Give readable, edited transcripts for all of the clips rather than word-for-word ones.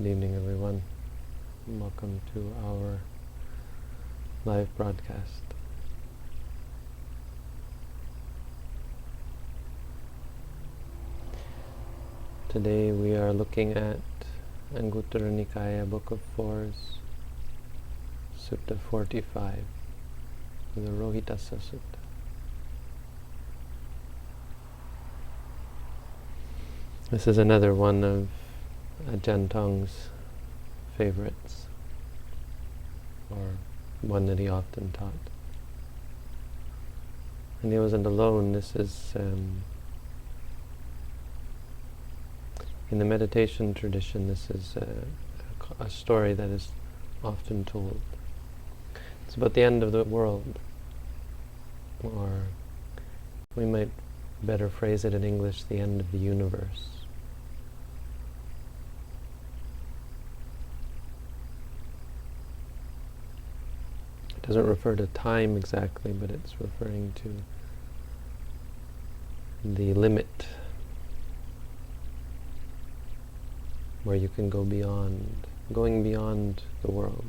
Good evening, everyone. Welcome to our live broadcast. Today we are looking at Anguttara Nikaya, Book of Fours, Sutta 45, the Rohitassa Sutta. This is another one of Ajahn Tong's favorites, or one that he often taught. And he wasn't alone. This is, in the meditation tradition, this is a story that is often told. It's about the end of the world, or we might better phrase it in English, the end of the universe. It doesn't refer to time exactly, but it's referring to the limit where you can go beyond, going beyond the world.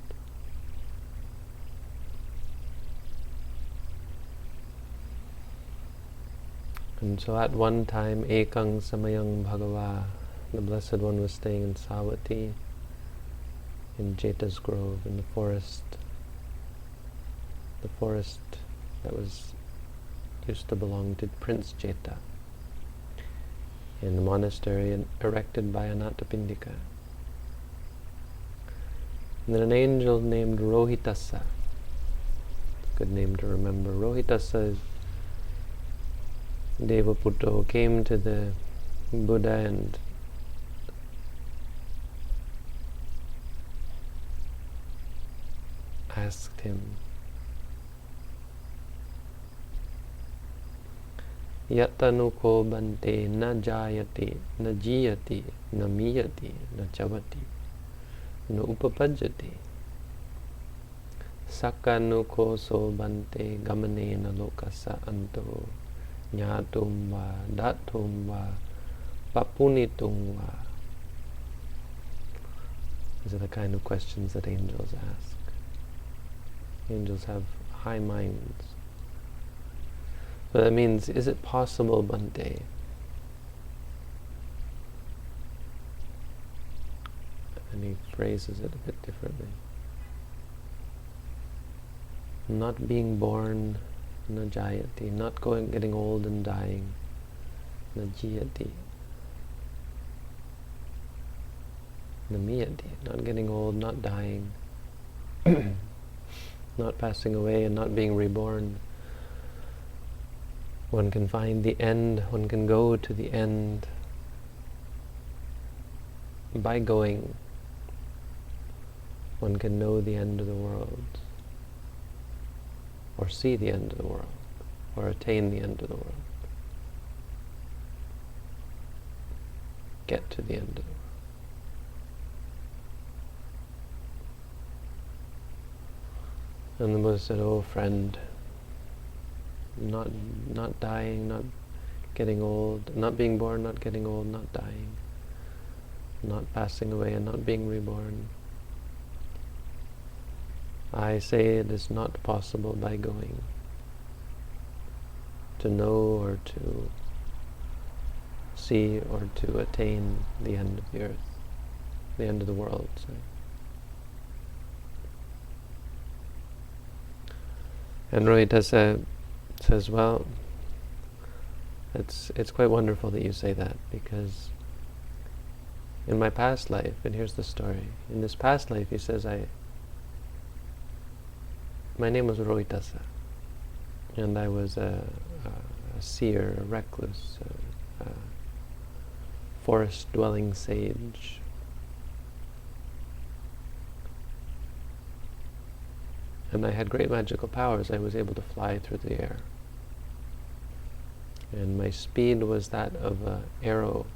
And so at one time, Ekang Samayang Bhagava, the Blessed One was staying in Savatthi, in Jeta's Grove, in the forest that used to belong to Prince Jeta, in the monastery erected by Anathapindika. And then an angel named Rohitassa, good name to remember. Rohitassa Devaputto came to the Buddha and asked him, Yatanuko bante na jayati, na jiyati, na miyati, na chavati, na upapajjati. Sakanuko so bante gamane na lokasa anto, nyatum va, datum va, papunitum va. These are the kind of questions that angels ask. Angels have high minds. So that means, is it possible, Bhante? And he phrases it a bit differently. Not being born, na jayati, not getting old and dying, na jiyati, na miyati, not getting old, not dying, not passing away and not being reborn. One can find the end, one can go to the end by going. One can know the end of the world, or see the end of the world, or attain the end of the world. Get to the end of the world. And the Buddha said, oh friend, not dying, not getting old, not being born, not getting old, not dying, not passing away and not being reborn. I say it is not possible by going to know or to see or to attain the end of the earth, the end of the world. Sorry. And Rohitassa says, well, it's quite wonderful that you say that, because in my past life, and here's the story, in this past life, he says, my name was Rohitassa, and I was a seer, a recluse, a forest-dwelling sage. And I had great magical powers. I was able to fly through the air. And my speed was that of an arrow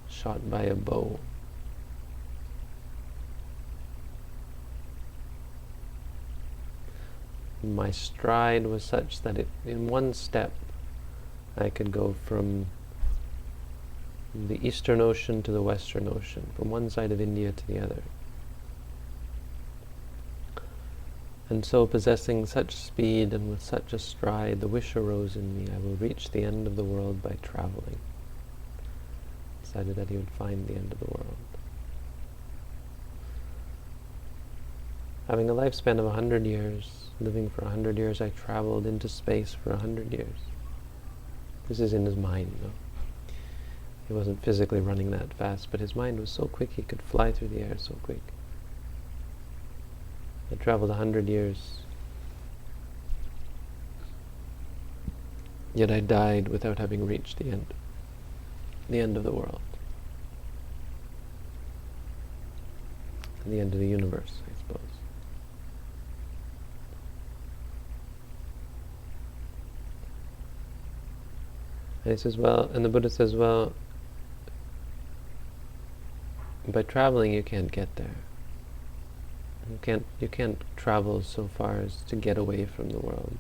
shot by a bow. My stride was such that in one step I could go from the Eastern Ocean to the Western Ocean, from one side of India to the other. And so, possessing such speed and with such a stride, the wish arose in me, I will reach the end of the world by traveling. Decided that he would find the end of the world. Having a lifespan of 100 years, living for 100 years, I traveled into space for 100 years. This is in his mind, though. He wasn't physically running that fast, but his mind was so quick he could fly through the air so quick. I traveled 100 years, yet I died without having reached the end of the world, the end of the universe, I suppose. And he says, well, and the Buddha says, well, by traveling you can't get there. You can't travel so far as to get away from the world.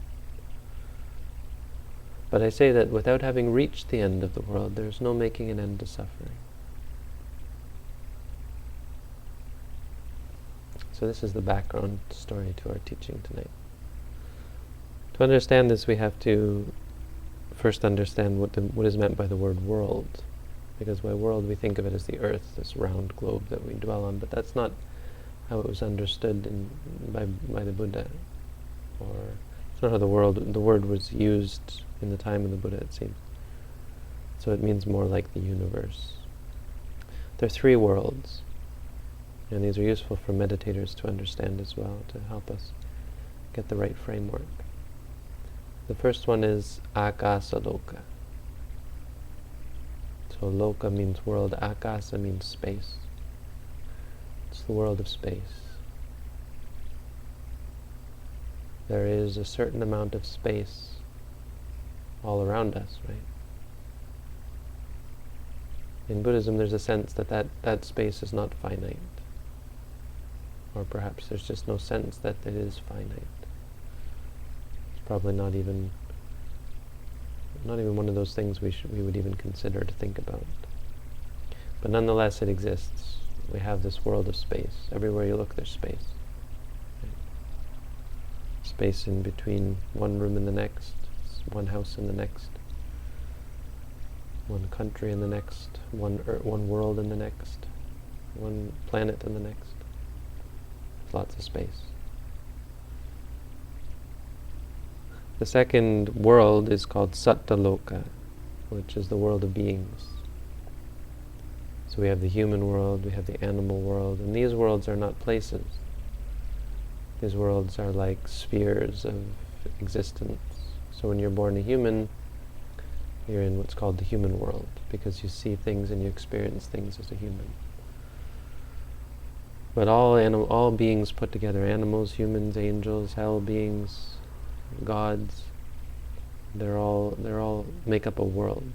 But I say that without having reached the end of the world, there's no making an end to suffering. So this is the background story to our teaching tonight. To understand this, we have to first understand what is meant by the word world. Because by world we think of it as the earth, this round globe that we dwell on, but that's not how it was understood by the Buddha, or it's not how the word was used in the time of the Buddha, it seems. So it means more like the universe. There are 3 worlds, and these are useful for meditators to understand as well, to help us get the right framework. The first one is Akasa Loka. So Loka means world, Akasa means space. It's the world of space. There is a certain amount of space all around us, right? In Buddhism there's a sense that space is not finite. Or perhaps there's just no sense that it is finite. It's probably not even one of those things we would even consider to think about. But nonetheless it exists. We have this world of space. Everywhere you look, there's space. Right? Space in between one room and the next, one house and the next, one country and the next, one world and the next, one planet and the next. There's lots of space. The second world is called Sattaloka, which is the world of beings. So we have the human world, we have the animal world, and these worlds are not places. These worlds are like spheres of existence. So when you're born a human, you're in what's called the human world, because you see things and you experience things as a human. But all beings put together, animals, humans, angels, hell beings, gods, they're all make up a world.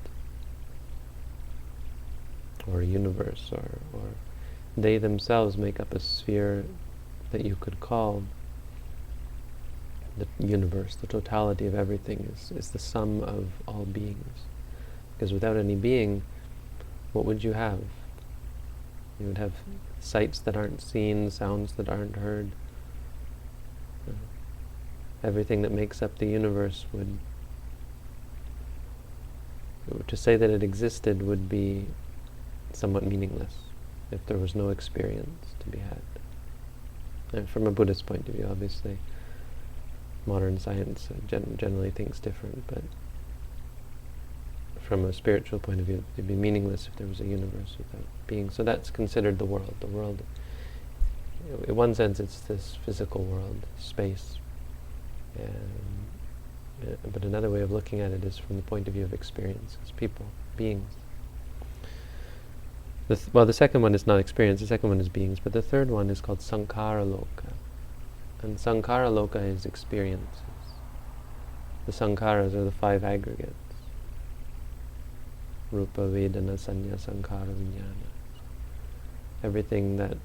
Or a universe, or they themselves make up a sphere that you could call the universe. The totality of everything is the sum of all beings. Because without any being, what would you have? You would have sights that aren't seen, sounds that aren't heard. Everything that makes up the universe to say that it existed would be somewhat meaningless if there was no experience to be had. And from a Buddhist point of view, obviously, modern science generally thinks different, but from a spiritual point of view, it'd be meaningless if there was a universe without being. So that's considered the world. The world, in one sense, it's this physical world, space. But another way of looking at it is from the point of view of experiences, people, beings. The second one is not experience, the second one is beings, but the third one is called Sankhara Loka. And Sankhara Loka is experiences. The Sankharas are the 5 aggregates. Rupa, Vedana, Sanya, Sankhara, Vijnana. Everything that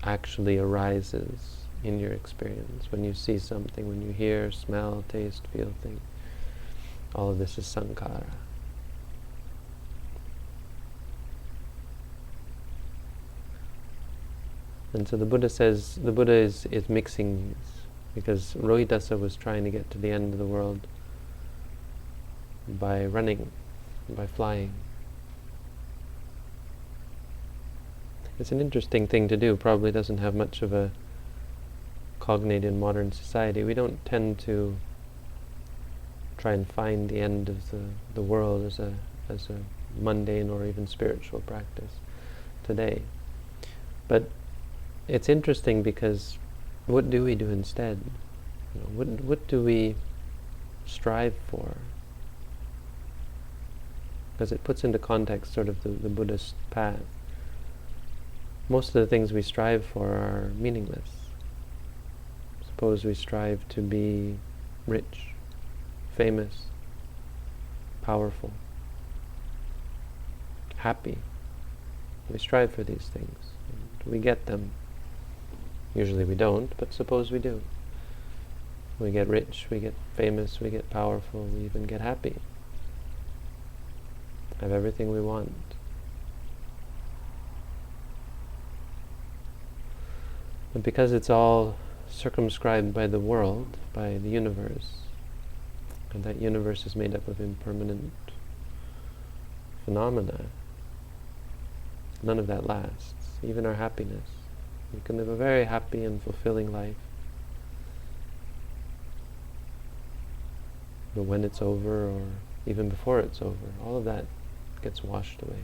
actually arises in your experience. When you see something, when you hear, smell, taste, feel things, all of this is Sankhara. And so the Buddha says, the Buddha is mixing these, because Rohitassa was trying to get to the end of the world by running, by flying. It's an interesting thing to do, probably doesn't have much of a cognate in modern society. We don't tend to try and find the end of the world as a mundane or even spiritual practice today. But it's interesting because what do we do instead? What do we strive for? Because it puts into context sort of the Buddhist path. Most of the things we strive for are meaningless. Suppose we strive to be rich, famous, powerful, happy. We strive for these things. And we get them. Usually we don't, but suppose we do. We get rich, we get famous, we get powerful, we even get happy. Have everything we want. But because it's all circumscribed by the world, by the universe, and that universe is made up of impermanent phenomena, none of that lasts, even our happiness. We can live a very happy and fulfilling life, but when it's over, or even before it's over, all of that gets washed away.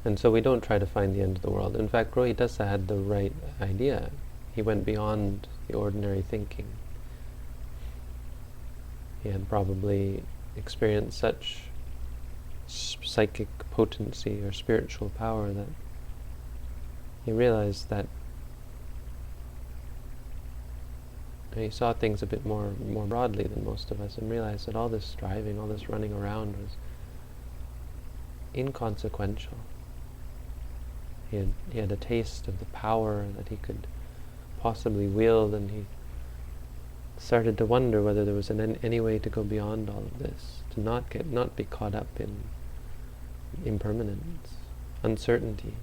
And so we don't try to find the end of the world. In fact, Rohitassa had the right idea. He went beyond the ordinary thinking. He had probably experienced such psychic potency or spiritual power that he realized that he saw things a bit more broadly than most of us, and realized that all this striving, all this running around was inconsequential. He had a taste of the power that he could possibly wield, and he started to wonder whether there was any way to go beyond all of this, to not be caught up in impermanence, uncertainty,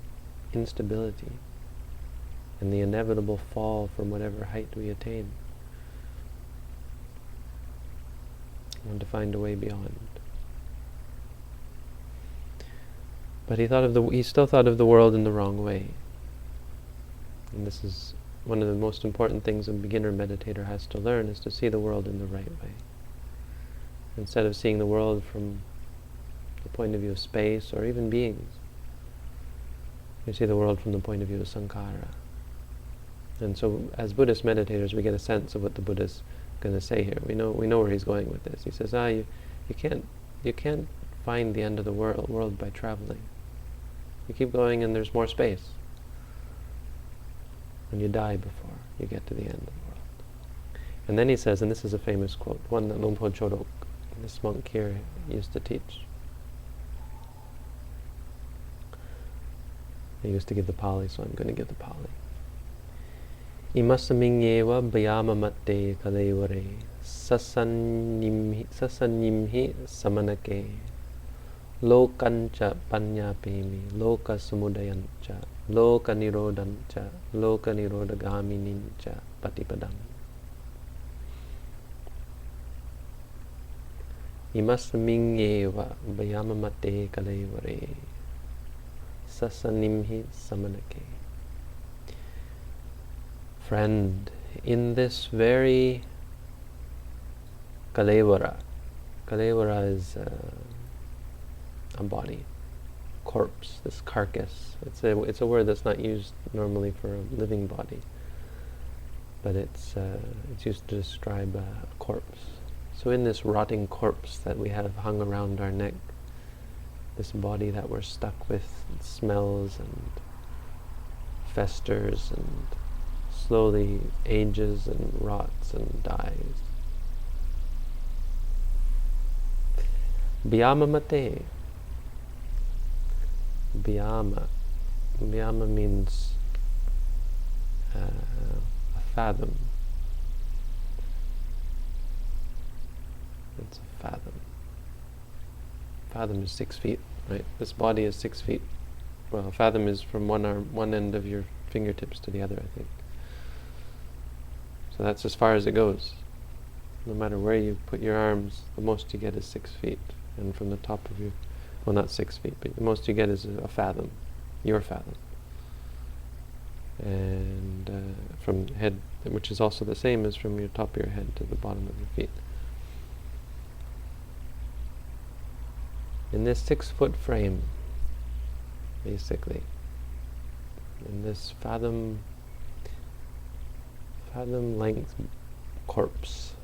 instability, and the inevitable fall from whatever height we attain. I want to find a way beyond. But he still thought of the world in the wrong way. And this is one of the most important things a beginner meditator has to learn, is to see the world in the right way. Instead of seeing the world from the point of view of space or even beings, you see the world from the point of view of sankhara. And so as Buddhist meditators, we get a sense of what the Buddha's going to say here. We know where he's going with this. He says, you can't find the end of the world by traveling. You keep going and there's more space. And you die before you get to the end of the world. And then he says, and this is a famous quote, one that Luang Por Chodok, this monk here, used to teach. He used to give the Pali, so I'm going to give the Pali. Imasamingyewa bayama matte kalevare sasannimhi samanake lokancha panyapemi loka sumudayancha loka nirodancha loka nirodagaminincha patipadam. Imasamingyewa bayama matte kalevare sasannimhi samanake. Friend, in this very kalevara is a body, corpse, this carcass. It's a word that's not used normally for a living body, but it's used to describe a corpse. So in this rotting corpse that we have hung around our neck, this body that we're stuck with, it smells and festers and slowly ages and rots and dies. Bhyama mate. Bhyama means a fathom. It's a fathom. Fathom is 6 feet, right? This body is 6 feet. Well, a fathom is from one end of your fingertips to the other, I think. So that's as far as it goes. No matter where you put your arms, the most you get is 6 feet. And from the top of your, well, not 6 feet, but the most you get is a fathom, your fathom. And from head, which is also the same as from your top of your head to the bottom of your feet. In this 6-foot frame, basically, in this fathom length corpse,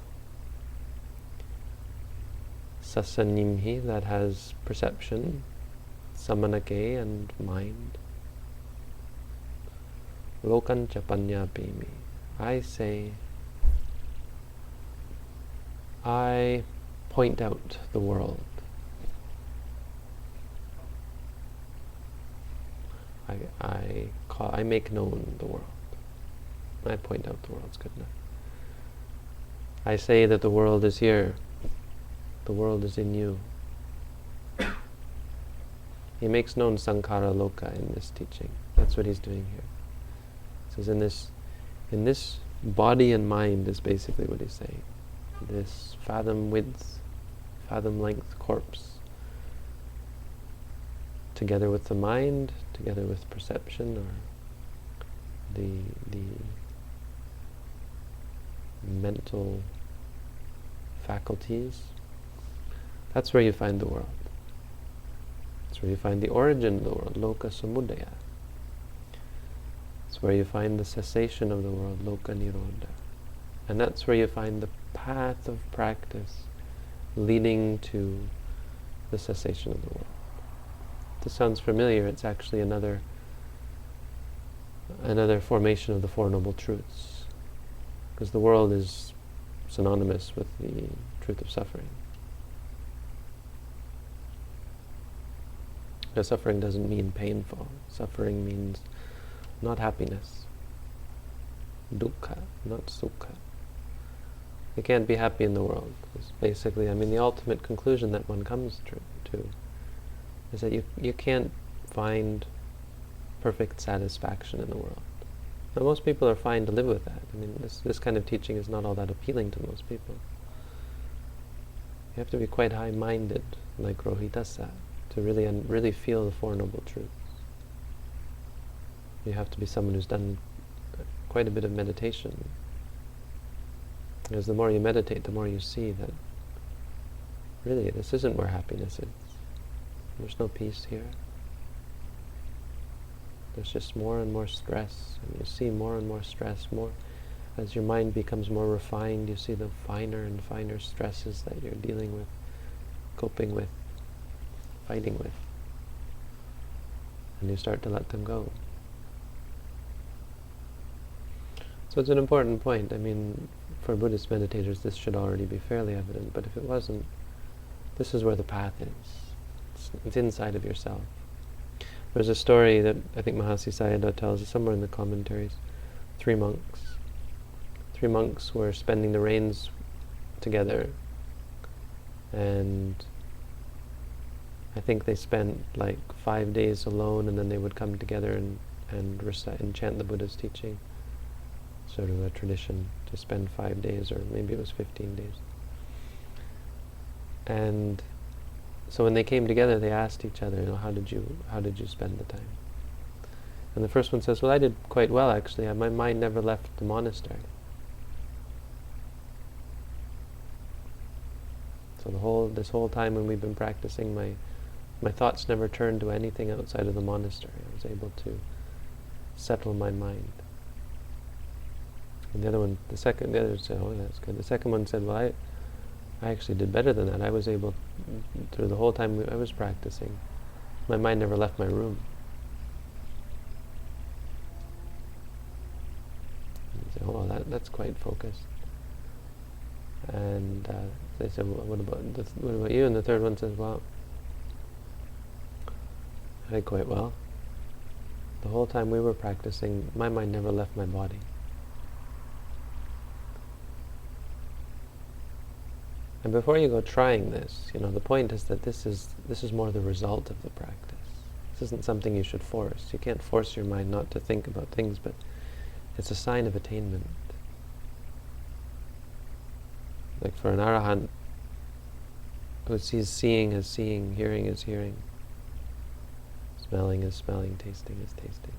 sasanimhi, that has perception, samanake, and mind, lokan chapanyapimi, I say, I point out the world. I make known the world. I point out the world, it's good enough. I say that the world is here. The world is in you. He makes known sankhara loka in this teaching. That's what he's doing here. He says in this body and mind is basically what he's saying. This fathom width, fathom length corpse, together with the mind, together with perception, or the mental faculties, that's where you find the world. That's where you find the origin of the world, loka samudaya. That's where you find the cessation of the world, loka nirodha. And that's where you find the path of practice leading to the cessation of the world. This sounds familiar. It's actually another formation of the Four Noble Truths, because the world is synonymous with the truth of suffering. Now, suffering doesn't mean painful. Suffering means not happiness. Dukkha, not sukha. You can't be happy in the world. It's basically, the ultimate conclusion that one comes to is that you can't find perfect satisfaction in the world. Now, most people are fine to live with that. This kind of teaching is not all that appealing to most people. You have to be quite high-minded, like Rohitassa, to really feel the Four Noble Truths. You have to be someone who's done quite a bit of meditation. Because the more you meditate, the more you see that really this isn't where happiness is. There's no peace here. There's just more and more stress, and you see more and more stress. More as your mind becomes more refined, you see the finer and finer stresses that you're dealing with, coping with, fighting with, and you start to let them go. So it's an important point. For Buddhist meditators, this should already be fairly evident, but if it wasn't, this is where the path is. It's inside of yourself. There's a story that I think Mahasi Sayadaw tells, somewhere in the commentaries. 3 monks. 3 monks were spending the rains together, and I think they spent like 5 days alone, and then they would come together and recite and chant the Buddha's teaching. Sort of a tradition to spend 5 days, or maybe it was 15 days. And so when they came together, they asked each other, how did you spend the time? And the first one says, well, I did quite well, actually. My mind never left the monastery. So this whole time when we've been practicing, my thoughts never turned to anything outside of the monastery. I was able to settle my mind. And the other said, oh, that's good. The second one said, well, I actually did better than that. I was able, through the whole time I was practicing, my mind never left my room. And said, oh, that's quite focused. And they said, well, what about you? And the third one says, well, I did quite well. The whole time we were practicing, my mind never left my body. And before you go trying this, the point is that this is more the result of the practice. This isn't something you should force. You can't force your mind not to think about things, but it's a sign of attainment. Like for an arahant, who sees seeing as seeing, hearing as hearing, smelling as smelling, tasting as tasting.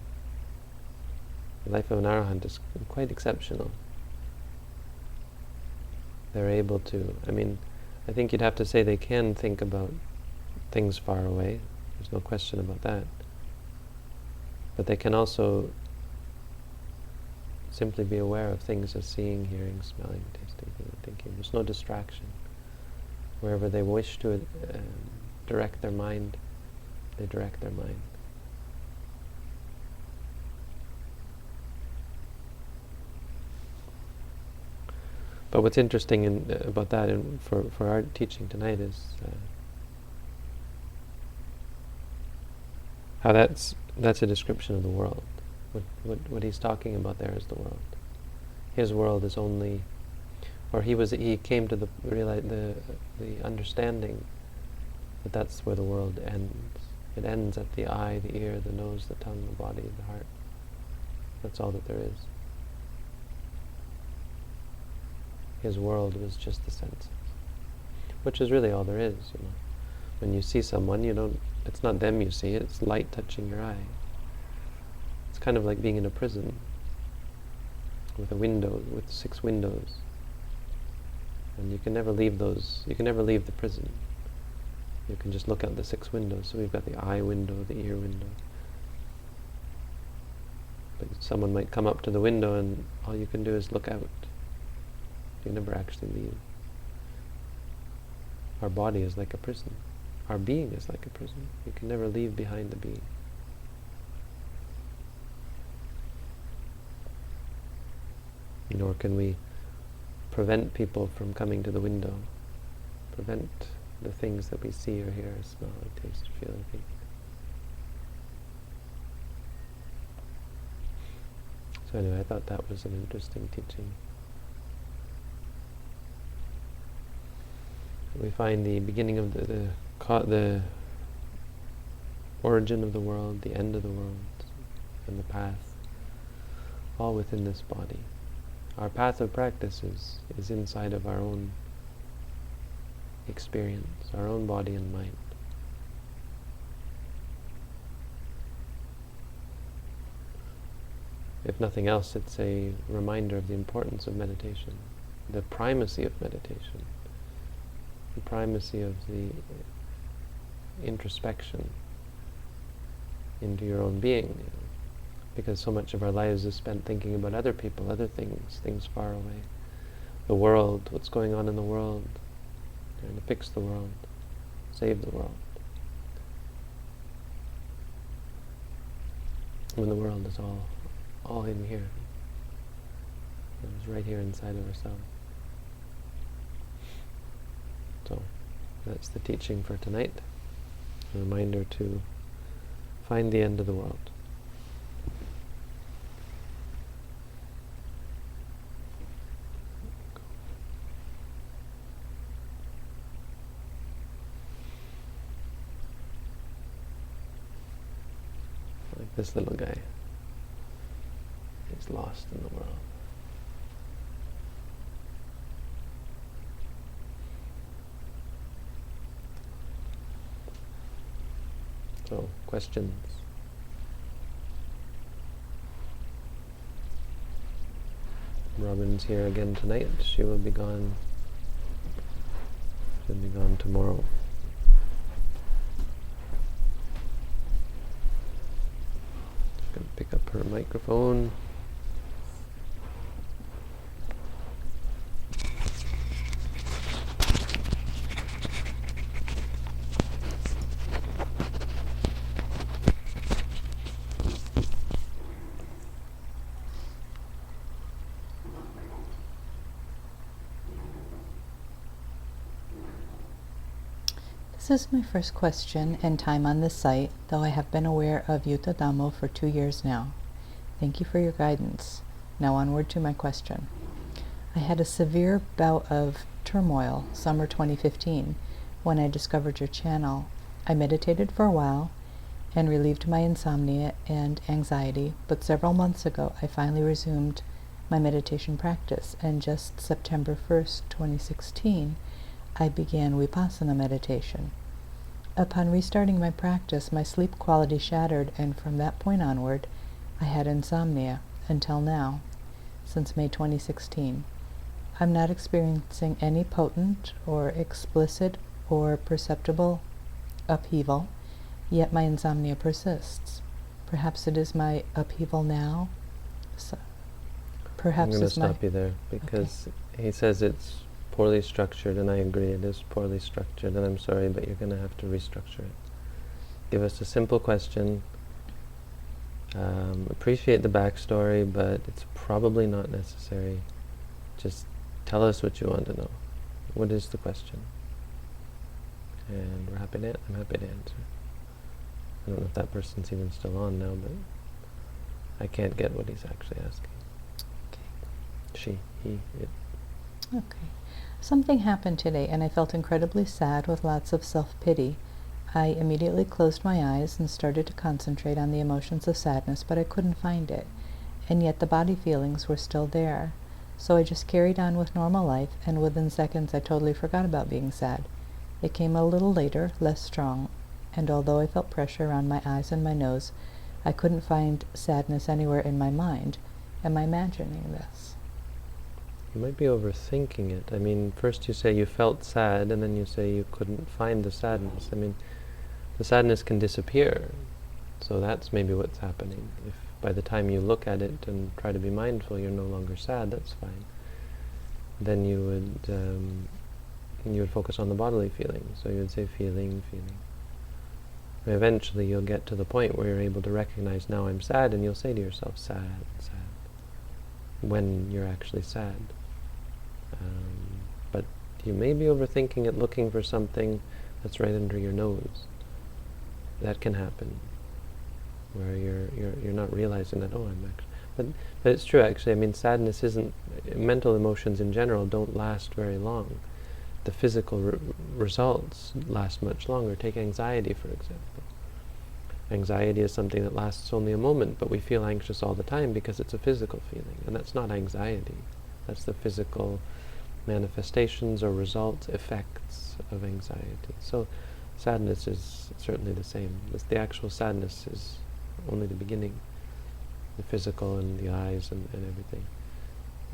The life of an arahant is quite exceptional. They're able to, I think you'd have to say they can think about things far away. There's no question about that. But they can also simply be aware of things as seeing, hearing, smelling, tasting, feeling, thinking. There's no distraction. Wherever they wish to direct their mind, they direct their mind. But what's interesting about that, and for our teaching tonight, is how that's a description of the world. What he's talking about there is the world. His world is only, or he came to the understanding that that's where the world ends. It ends at the eye, the ear, the nose, the tongue, the body, the heart. That's all that there is. His world was just the senses, which is really all there is. When you see someone, it's not them you see, it's light touching your eye. It's kind of like being in a prison with a window, with 6 windows. And you can never leave the prison. You can just look out the 6 windows. So we've got the eye window, the ear window. But someone might come up to the window and all you can do is look out. You never actually leave. Our body is like a prison. Our being is like a prison. You can never leave behind the being. Nor can we prevent people from coming to the window, prevent the things that we see or hear, or smell, or taste, or feel, or think. So anyway, I thought that was an interesting teaching. We find the beginning of the origin of the world, the end of the world, and the path, all within this body. Our path of practice is inside of our own experience, our own body and mind. If nothing else, it's a reminder of the importance of meditation, the primacy of meditation, the primacy of the introspection into your own being, because so much of our lives is spent thinking about other people, other things far away, the world, what's going on in the world, trying to fix the world, save the world, when the world is all in here. It's right here inside of ourselves. So that's the teaching for tonight. A reminder to find the end of the world. Like this little guy. He's lost in the world. So, questions? Robin's here again tonight. She will be gone. She'll be gone tomorrow. Just gonna pick up her microphone. This is my first question and time on this site, though I have been aware of Yuta Dhammo for 2 years now. Thank you for your guidance. Now onward to my question. I had a severe bout of turmoil, summer 2015, when I discovered your channel. I meditated for a while and relieved my insomnia and anxiety, but several months ago I finally resumed my meditation practice, and just September 1st, 2016, I began Vipassana meditation. Upon restarting my practice, my sleep quality shattered, and from that point onward, I had insomnia until now, since May 2016. I'm not experiencing any potent or explicit or perceptible upheaval, yet my insomnia persists. Perhaps it is my upheaval now. So, perhaps I'm going to it's my... stop you there, because he says it's poorly structured, and I agree it is poorly structured, and I'm sorry, but you're going to have to restructure it. Give us a simple question. Appreciate the backstory, but it's probably not necessary. Just tell us what you want to know. What is the question? And I'm happy to answer. I don't know if that person's even still on now, but I can't get what he's actually asking. Okay. She, he, it. Okay. Something happened today, and I felt incredibly sad with lots of self-pity. I immediately closed my eyes and started to concentrate on the emotions of sadness, but I couldn't find it, and yet the body feelings were still there. So I just carried on with normal life, and within seconds I totally forgot about being sad. It came a little later, less strong, and although I felt pressure around my eyes and my nose, I couldn't find sadness anywhere in my mind. Am I imagining this? You might be overthinking it. I mean, first you say you felt sad, and then you say you couldn't find the sadness. I mean, the sadness can disappear. So that's maybe what's happening. If by the time you look at it and try to be mindful, you're no longer sad, that's fine. Then you would focus on the bodily feeling. So you would say feeling. And eventually you'll get to the point where you're able to recognize, now I'm sad, and you'll say to yourself, sad, when you're actually sad. But you may be overthinking it, looking for something that's right under your nose. That can happen, where you're not realizing that, oh, I'm actually... But it's true, actually. I mean, sadness isn't... Mental emotions in general don't last very long. The physical results last much longer. Take anxiety, for example. Anxiety is something that lasts only a moment, but we feel anxious all the time because it's a physical feeling, and that's not anxiety. That's the physical manifestations or results, effects of anxiety. So sadness is certainly the same. The actual sadness is only the beginning. The physical and the eyes and everything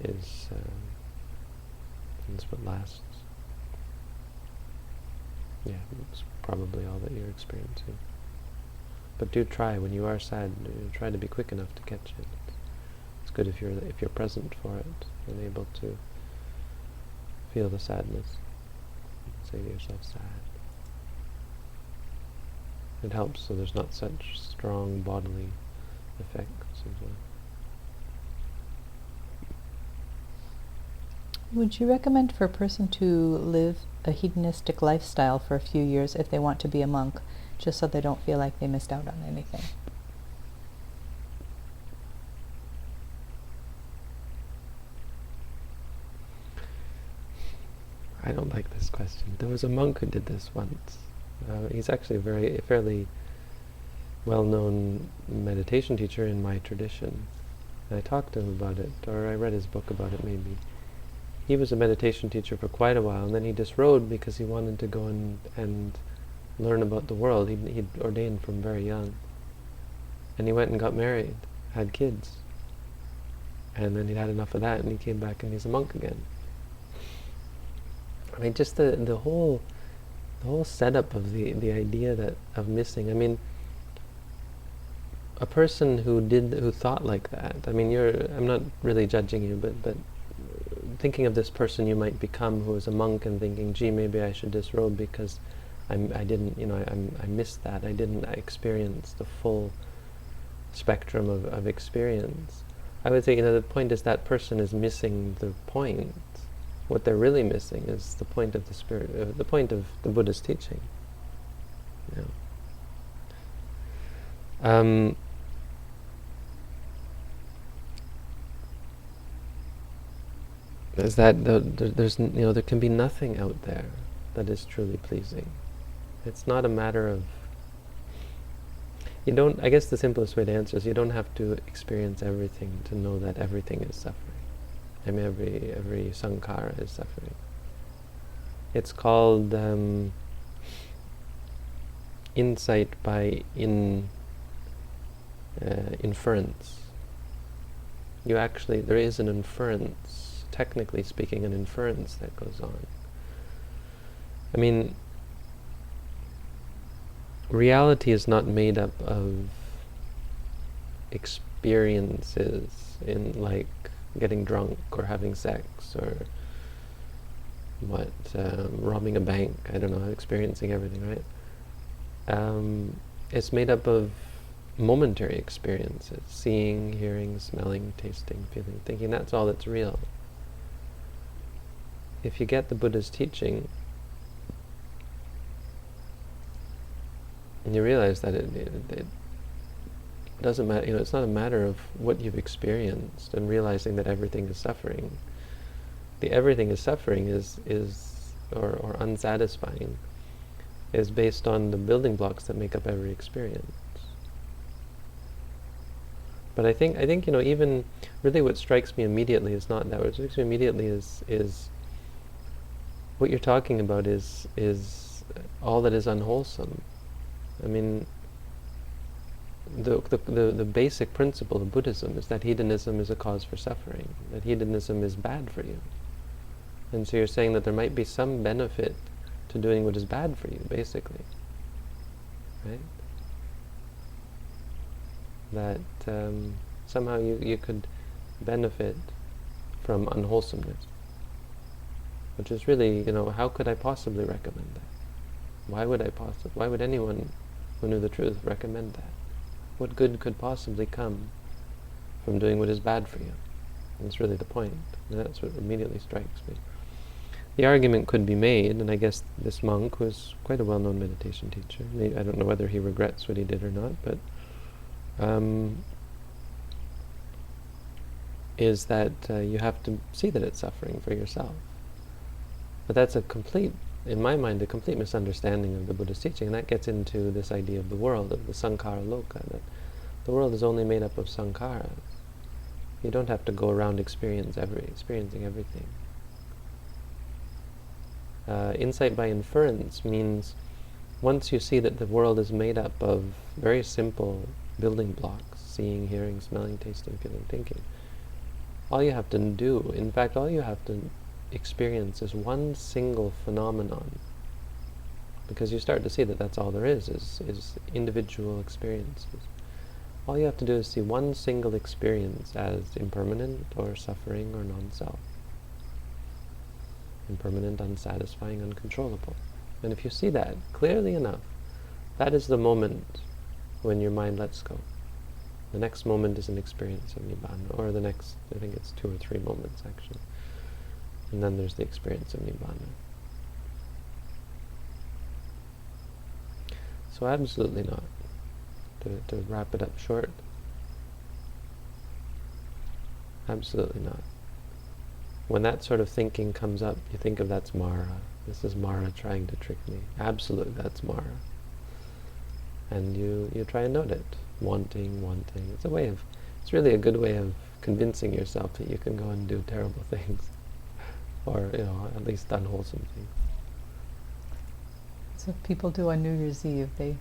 is what lasts. Yeah, it's probably all that you're experiencing. But do try, when you are sad, try to be quick enough to catch it. It's good if you're present for it and able to feel the sadness. Say to yourself, sad. It helps so there's not such strong bodily effects as well. Would you recommend for a person to live a hedonistic lifestyle for a few years if they want to be a monk, just so they don't feel like they missed out on anything? I don't like this question. There was a monk who did this once. He's actually a fairly well-known meditation teacher in my tradition. And I talked to him about it, or I read his book about it maybe. He was a meditation teacher for quite a while, and then he disrobed because he wanted to go and learn about the world. He'd ordained from very young. And he went and got married, had kids. And then he'd had enough of that, and he came back and he's a monk again. I mean, just the whole setup of the idea of missing. I mean, a person who thought like that. I mean, I'm not really judging you, but thinking of this person you might become who is a monk and thinking, gee, maybe I should disrobe because I missed that. I didn't experience the full spectrum of experience. I would say, the point is that person is missing the point. What they're really missing is the point of the spirit, the point of the Buddha's teaching. Yeah. is that there can be nothing out there that is truly pleasing. It's not a matter of, I guess the simplest way to answer is you don't have to experience everything to know that everything is suffering. I mean, every sankhara is suffering. It's called insight by inference. There is an inference, technically speaking, an inference that goes on. I mean, reality is not made up of experiences in like getting drunk or having sex or robbing a bank. I don't know, experiencing everything, right? It's made up of momentary experiences, seeing, hearing, smelling, tasting, feeling, thinking. That's all that's real. If you get the Buddha's teaching, and you realize that it doesn't matter, it's not a matter of what you've experienced and realizing that everything is suffering. The everything is suffering or unsatisfying is based on the building blocks that make up every experience. But I think even really what strikes me immediately is not that. What strikes me immediately is what you're talking about is all that is unwholesome. I mean, the basic principle of Buddhism is that hedonism is a cause for suffering, that hedonism is bad for you. And so you're saying that there might be some benefit to doing what is bad for you, basically. Right? That somehow you could benefit from unwholesomeness. Which is really, how could I possibly recommend that? Why would anyone who knew the truth recommend that? What good could possibly come from doing what is bad for you? That's really the point. And that's what immediately strikes me. The argument could be made, and I guess this monk was quite a well-known meditation teacher. I don't know whether he regrets what he did or not, but is that you have to see that it's suffering for yourself. But that's in my mind, a complete misunderstanding of the Buddha's teaching, and that gets into this idea of the world, of the sankhara loka, that the world is only made up of sankharas. You don't have to go around experiencing everything. Insight by inference means once you see that the world is made up of very simple building blocks, seeing, hearing, smelling, tasting, feeling, thinking, all you have to do, in fact, all you have to experience is one single phenomenon, because you start to see that that's all there is individual experiences. All you have to do is see one single experience as impermanent or suffering or non-self. Impermanent, unsatisfying, uncontrollable. And if you see that clearly enough, that is the moment when your mind lets go. The next moment is an experience of Nibbana, or the next, I think it's 2 or 3 moments actually. And then there's the experience of Nibbana. So absolutely not. To wrap it up short, absolutely not. When that sort of thinking comes up, you think of that's Mara. This is Mara trying to trick me. Absolutely, that's Mara. And you try and note it. Wanting. It's really a good way of convincing yourself that you can go and do terrible things. Or, at least unwholesome things. So people do on New Year's Eve. They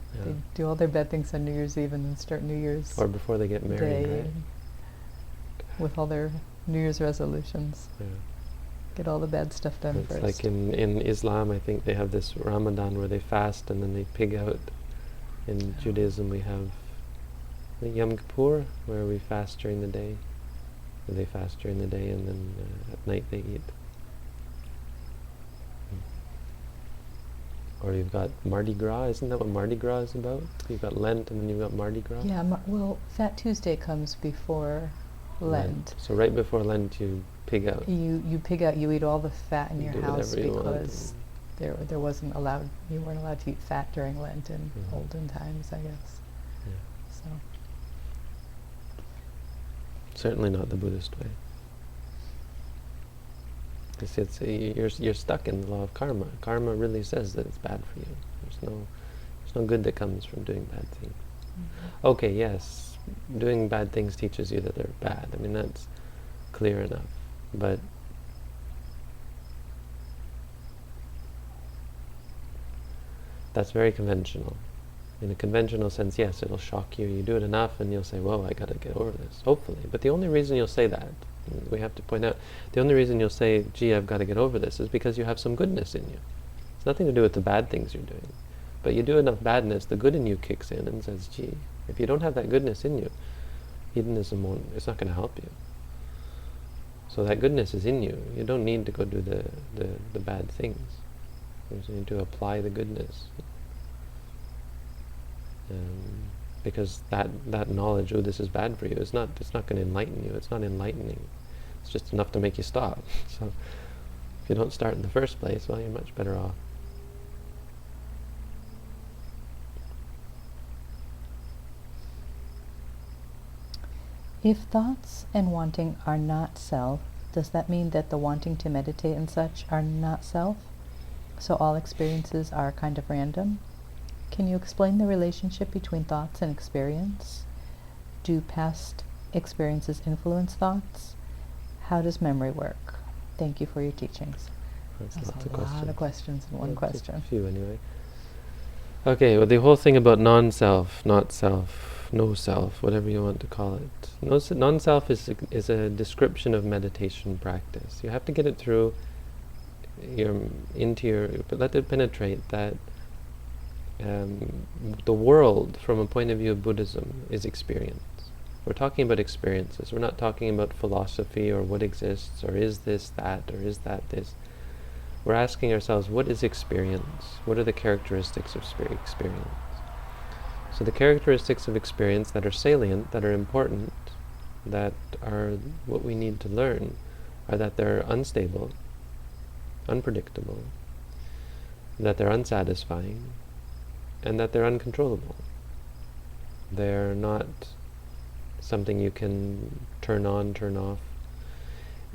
do all their bad things on New Year's Eve and then start New Year's or before they get married, Day, right? With all their New Year's resolutions. Yeah. Get all the bad stuff done It's first. like in Islam, I think they have this Ramadan where they fast and then they pig out. In Judaism, we have the Yom Kippur, where we fast during the day. They fast during the day and then at night they eat. Or you've got Mardi Gras. Isn't that what Mardi Gras is about? You've got Lent and then you've got Mardi Gras. Yeah, well, Fat Tuesday comes before Lent. So right before Lent you pig out. You pig out. You eat all the fat in your do house whatever you want. because there wasn't allowed. You weren't allowed to eat fat during Lent in olden times, I guess. Yeah. So Certainly not the Buddhist way. You're stuck in the law of karma. Karma really says that it's bad for you. There's no good that comes from doing bad things. Mm-hmm. Okay, yes, doing bad things teaches you that they're bad. I mean, that's clear enough. But that's very conventional. In a conventional sense, yes, it'll shock you. You do it enough and you'll say, whoa, I gotta get over this, hopefully. But the only reason you'll say that, we have to point out, the only reason you'll say, gee, I've got to get over this, is because you have some goodness in you. It's nothing to do with the bad things you're doing. But you do enough badness, the good in you kicks in and says, gee, if you don't have that goodness in you, hedonism it's not going to help you. So that goodness is in you. You don't need to go do the bad things. You just need to apply the goodness. Because that knowledge, oh, this is bad for you, it's not going to enlighten you. It's not enlightening. It's just enough to make you stop. So if you don't start in the first place, well, you're much better off. If thoughts and wanting are not self, does that mean that the wanting to meditate and such are not self? So all experiences are kind of random? Can you explain the relationship between thoughts and experience? Do past experiences influence thoughts? How does memory work? Thank you for your teachings. That's a lot of questions in one question. A few anyway. Okay, well, the whole thing about non-self, not self, no self, whatever you want to call it. Non-self is a description of meditation practice. You have to get it through let it penetrate that the world, from a point of view of Buddhism, is experience. We're talking about experiences. We're not talking about philosophy or what exists, or is this that, or is that this. We're asking ourselves, what is experience? What are the characteristics of experience? So the characteristics of experience that are salient, that are important, that are what we need to learn, are that they're unstable, unpredictable, that they're unsatisfying, and that they're uncontrollable. They're not something you can turn on, turn off.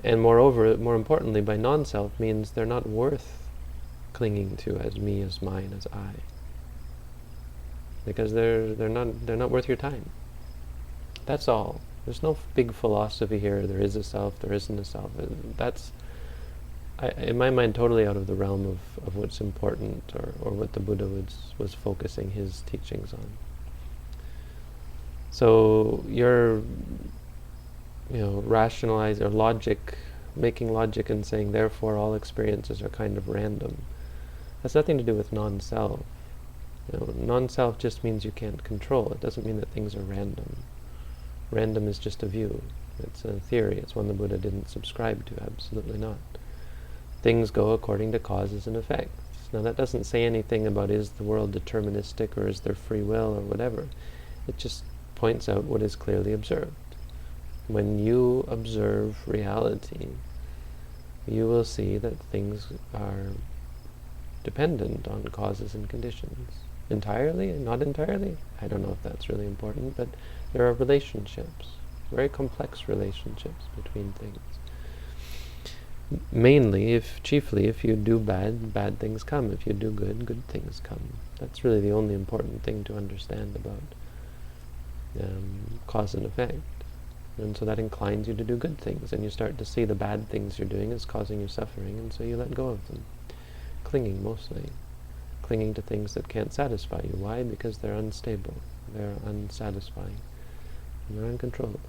And moreover, more importantly, by non-self means they're not worth clinging to as me, as mine, as I. Because they're not worth your time. That's all. There's no big philosophy here. There is a self, there isn't a self. That's, in my mind, totally out of the realm of what's important, or what the Buddha was focusing his teachings on. So you're, rationalizing, or making logic and saying, therefore all experiences are kind of random. Has nothing to do with non-self. Non-self just means you can't control. It doesn't mean that things are random. Random is just a view. It's a theory. It's one the Buddha didn't subscribe to. Absolutely not. Things go according to causes and effects. Now that doesn't say anything about is the world deterministic, or is there free will, or whatever. It just points out what is clearly observed. When you observe reality, you will see that things are dependent on causes and conditions. Entirely? Not entirely? I don't know if that's really important, but there are relationships, very complex relationships between things. Chiefly, if you do bad things come. If you do good things come. That's really the only important thing to understand about cause and effect. And so that inclines you to do good things, and you start to see the bad things you're doing as causing you suffering, and so you let go of them. Clinging mostly. Clinging to things that can't satisfy you. Why? Because they're unstable, they're unsatisfying, and they're uncontrollable.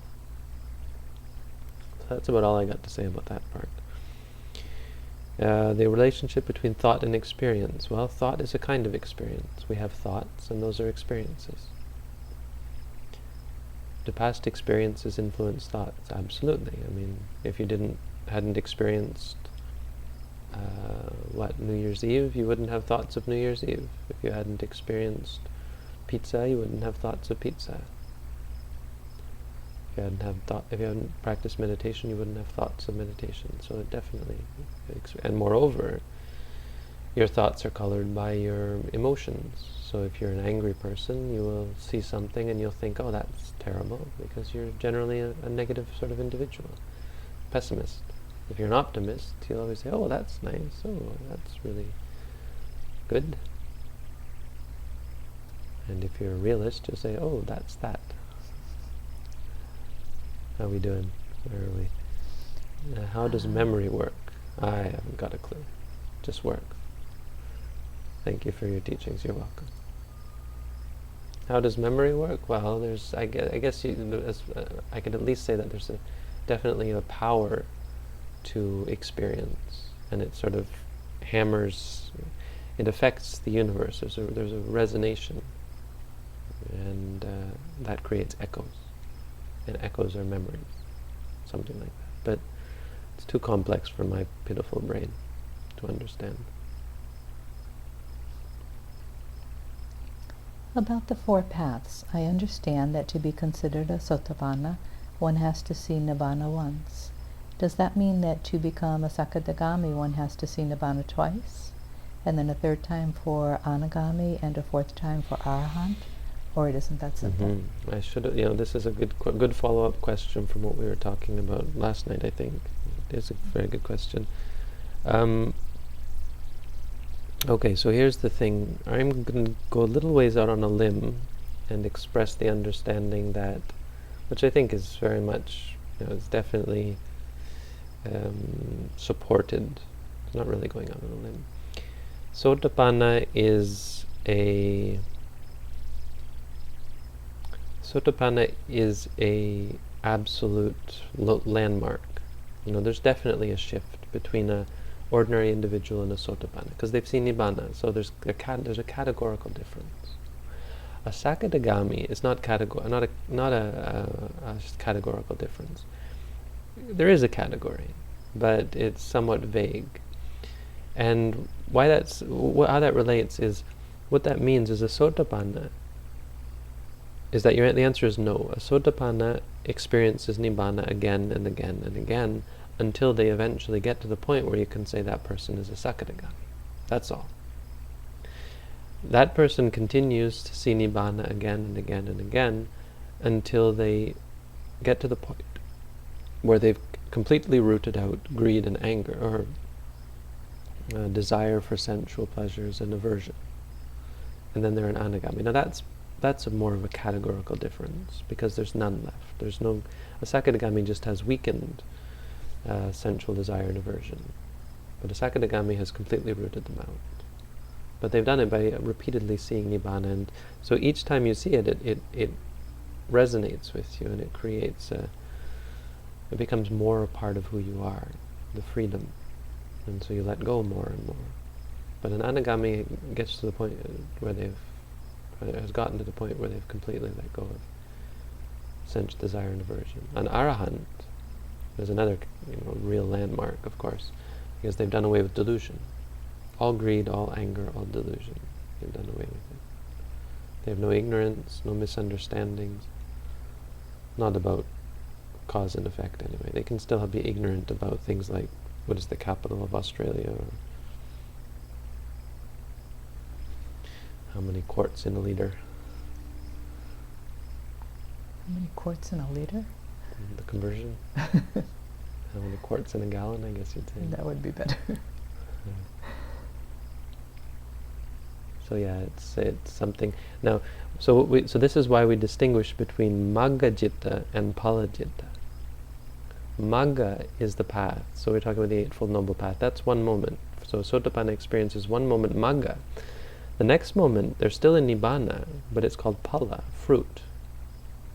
So that's about all I got to say about that part. The relationship between thought and experience. Well, thought is a kind of experience. We have thoughts, and those are experiences. Do past experiences influence thoughts? Absolutely. I mean, if you hadn't experienced New Year's Eve, you wouldn't have thoughts of New Year's Eve. If you hadn't experienced pizza, you wouldn't have thoughts of pizza. If you hadn't practiced meditation, you wouldn't have thoughts of meditation. So it definitely, and moreover, your thoughts are colored by your emotions. So if you're an angry person, you will see something and you'll think, oh, that's terrible, because you're generally a negative sort of individual, pessimist. If you're an optimist, you'll always say, oh, that's nice, oh, that's really good. And if you're a realist, you'll say, oh, that's that. How are we doing? Where are we? How does memory work? I haven't got a clue. Just work. Thank you for your teachings. You're welcome. How does memory work? Well, I guess I could at least say that there's definitely a power to experience, and it sort of hammers, it affects the universe. There's a resonation, and that creates echoes, and echoes are memories, something like that. But it's too complex for my pitiful brain to understand. About the four paths, I understand that to be considered a Sotapanna, one has to see Nibbana once. Does that mean that to become a Sakadagami, one has to see Nibbana twice? And then a third time for Anagami and a fourth time for Arahant? Or it isn't that simple? I should have, this is a good follow-up question from what we were talking about last night, I think. It is a very good question. Okay, so here's the thing. I'm going to go a little ways out on a limb and express the understanding that, which I think is very much, it's definitely supported. It's not really going out on a limb. Sotapanna is a absolute landmark. There's definitely a shift between a ordinary individual and a Sotapanna, because they've seen Nibbana, so there's a categorical difference. A Sakadagami is not a categorical difference. There is a category, but it's somewhat vague. And how that relates is, what that means is a Sotapanna is that the answer is no. A Sotapanna experiences Nibbana again and again and again, until they eventually get to the point where you can say that person is a Sakadagami. That's all. That person continues to see Nibbana again and again and again until they get to the point where they've completely rooted out greed and anger, or desire for sensual pleasures and aversion. And then they're an Anagami. Now that's more of a categorical difference, because there's none left. A Sakadagami just has weakened sensual desire and aversion, but a Sakadagami has completely rooted them out. But they've done it by repeatedly seeing Nibbana, and so each time you see it, it resonates with you, and it creates it becomes more a part of who you are, the freedom, and so you let go more and more. But an Anagami gets to the point has gotten to the point where they've completely let go of sense, desire, and aversion. An Arahant is another real landmark, of course, because they've done away with delusion. All greed, all anger, all delusion. They've done away with it. They have no ignorance, no misunderstandings. Not about cause and effect anyway. They can still be ignorant about things like, what is the capital of Australia, or how many quarts in a liter. How many quarts in a liter? The conversion. How many quarts in a gallon, I guess you'd say. That would be better. So yeah, it's something. Now, so this is why we distinguish between Magga Citta and Phala Citta. Magga is the path. So we're talking about the Eightfold Noble Path. That's one moment. So Sotapanna experience is one moment Magga. The next moment, they're still in Nibbana, but it's called Phala, fruit.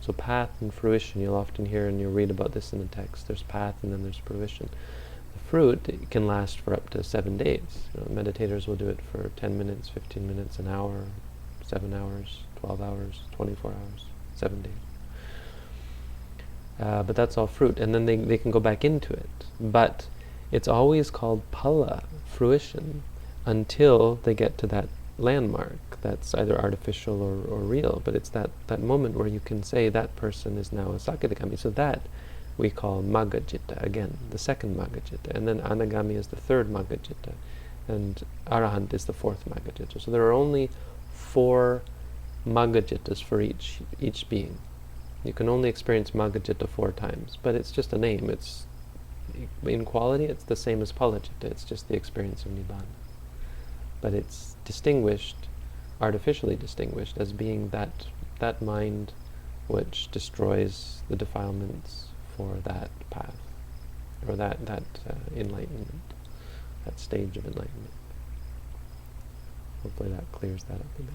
So path and fruition, you'll often hear and you'll read about this in the text. There's path and then there's fruition. The fruit, it can last for up to 7 days. Meditators will do it for 10 minutes, 15 minutes, an hour, 7 hours, 12 hours, 24 hours, 7 days. But that's all fruit, and then they can go back into it. But it's always called Phala, fruition, until they get to that landmark that's either artificial or real. But it's that moment where you can say that person is now a Sakadagami. So that we call Magga Citta, again, the second Magga Citta. And then Anagami is the third Magga Citta. And Arahant is the fourth Magga Citta. So there are only 4 Magga Cittas for each being. You can only experience Magga Citta 4 times, but it's just a name. in quality, it's the same as Palacitta. It's just the experience of Nibbana. But it's distinguished, artificially distinguished, as being that mind which destroys the defilements for that path, or that enlightenment, that stage of enlightenment. Hopefully that clears that up a bit.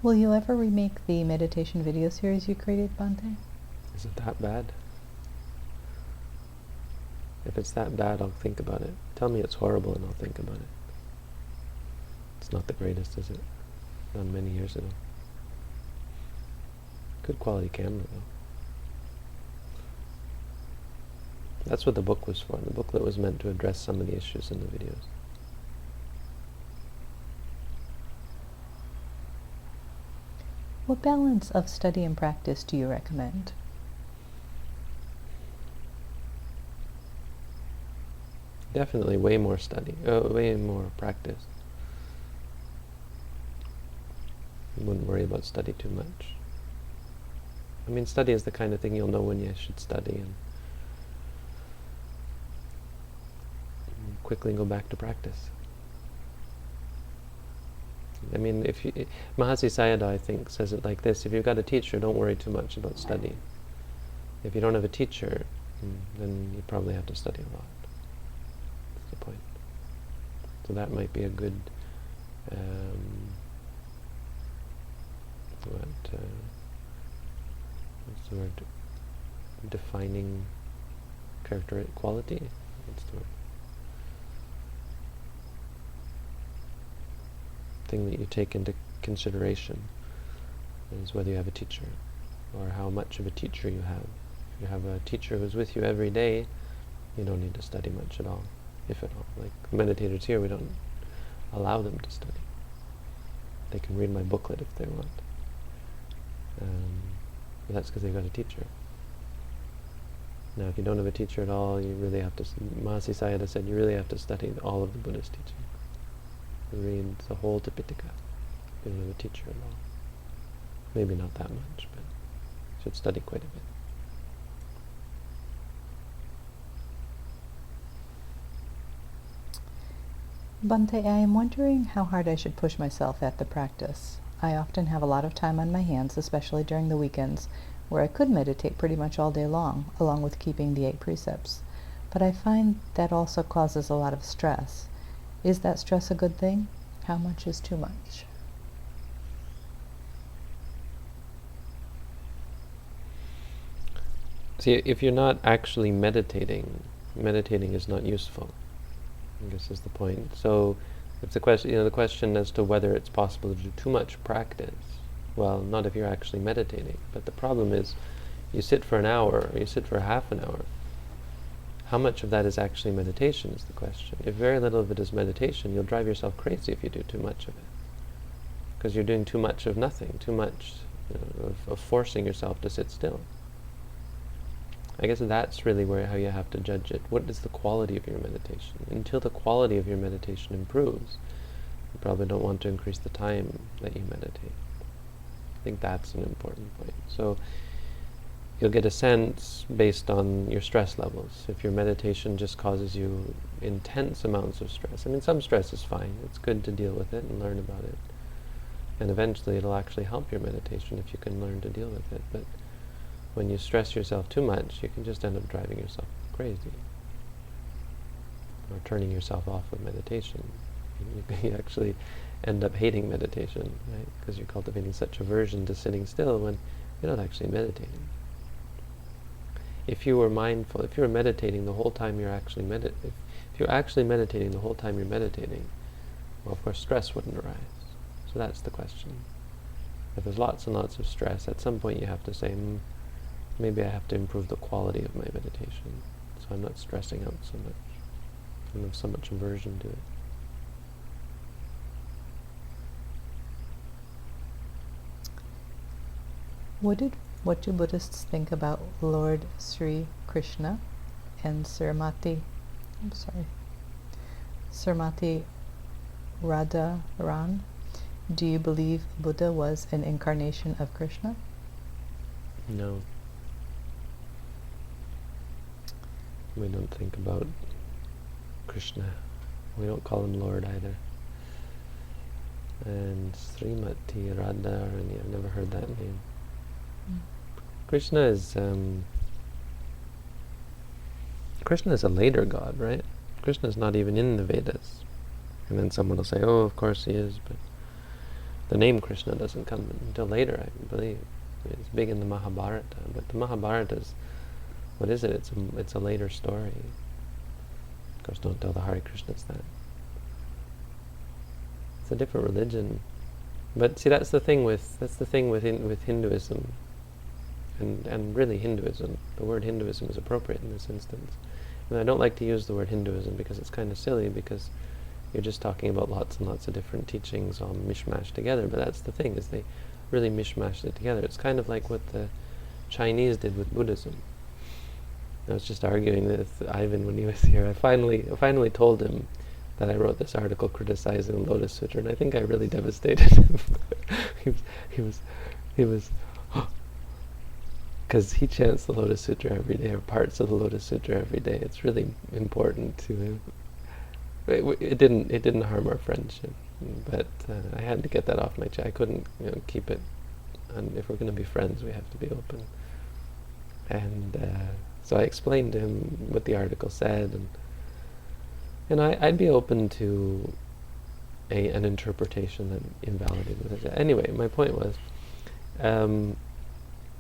Will you ever remake the meditation video series you created, Bhante? Is it that bad? If it's that bad, I'll think about it. Tell me it's horrible and I'll think about it. It's not the greatest, is it? Done many years ago. Good quality camera, though. That's what the book was for. The booklet was meant to address some of the issues in the videos. What balance of study and practice do you recommend? Definitely way more study, way more practice. You wouldn't worry about study too much. I mean, study is the kind of thing you'll know when you should study and quickly go back to practice. I mean, Mahasi Sayadaw, I think, says it like this: if you've got a teacher, don't worry too much about studying. If you don't have a teacher, then you probably have to study a lot. That's the point. So that might be a good what's the word? Defining quality? What's the word? Thing that you take into consideration is whether you have a teacher, or how much of a teacher you have. If you have a teacher who's with you every day, you don't need to study much at all, if at all. Like meditators here, we don't allow them to study. They can read my booklet if they want. But that's because they've got a teacher. Now, if you don't have a teacher at all, you really have to, Mahasi Sayadaw said, you really have to study all of the Buddhist teaching. Read the whole Tipitaka. You don't have a teacher at all. Maybe not that much, but you should study quite a bit. Bhante, I am wondering how hard I should push myself at the practice. I often have a lot of time on my hands, especially during the weekends, where I could meditate pretty much all day long, along with keeping the 8 precepts. But I find that also causes a lot of stress. Is that stress a good thing? How much is too much? See, if you're not actually meditating is not useful, I guess is the point. So it's the question as to whether it's possible to do too much practice. Well, not if you're actually meditating. But the problem is, you sit for an hour, or you sit for half an hour. How much of that is actually meditation is the question. If very little of it is meditation, you'll drive yourself crazy if you do too much of it. Because you're doing too much of nothing, too much of forcing yourself to sit still. I guess that's really how you have to judge it. What is the quality of your meditation? Until the quality of your meditation improves, you probably don't want to increase the time that you meditate. I think that's an important point. So you'll get a sense based on your stress levels. If your meditation just causes you intense amounts of stress, I mean, some stress is fine. It's good to deal with it and learn about it. And eventually it'll actually help your meditation if you can learn to deal with it. But when you stress yourself too much, you can just end up driving yourself crazy. Or turning yourself off of meditation. You actually end up hating meditation, right? Because you're cultivating such aversion to sitting still when you're not actually meditating. If you were mindful, if you were meditating the whole time you're actually meditating, if you're actually meditating the whole time you're meditating, well, of course, stress wouldn't arise. So that's the question. If there's lots and lots of stress, at some point you have to say, maybe I have to improve the quality of my meditation, so I'm not stressing out so much. I don't have so much aversion to it. What do Buddhists think about Lord Sri Krishna and Srimati Radharan? Do you believe Buddha was an incarnation of Krishna? No. We don't think about Krishna. We don't call him Lord either. And Srimati Radharani, I've never heard that name. Krishna is a later god, right? Krishna is not even in the Vedas. And then someone will say, oh, of course he is, but the name Krishna doesn't come until later, I believe. It's big in the Mahabharata, but the Mahabharata is, what is it? It's a later story. Of course, don't tell the Hare Krishnas that. It's a different religion. But see, that's the thing with Hinduism, and really Hinduism. The word Hinduism is appropriate in this instance. And I don't like to use the word Hinduism because it's kind of silly, because you're just talking about lots and lots of different teachings all mishmashed together. But that's the thing, is they really mishmashed it together. It's kind of like what the Chinese did with Buddhism. I was just arguing with Ivan when he was here. I finally told him that I wrote this article criticizing the Lotus Sutra, and I think I really devastated him. he was, because he chants the Lotus Sutra every day, or parts of the Lotus Sutra every day. It's really important to him. It didn't harm our friendship, but I had to get that off my chest. I couldn't, keep it. And if we're going to be friends, we have to be open. And so I explained to him what the article said, and I'd be open to an interpretation that invalidated it. Anyway, my point was, and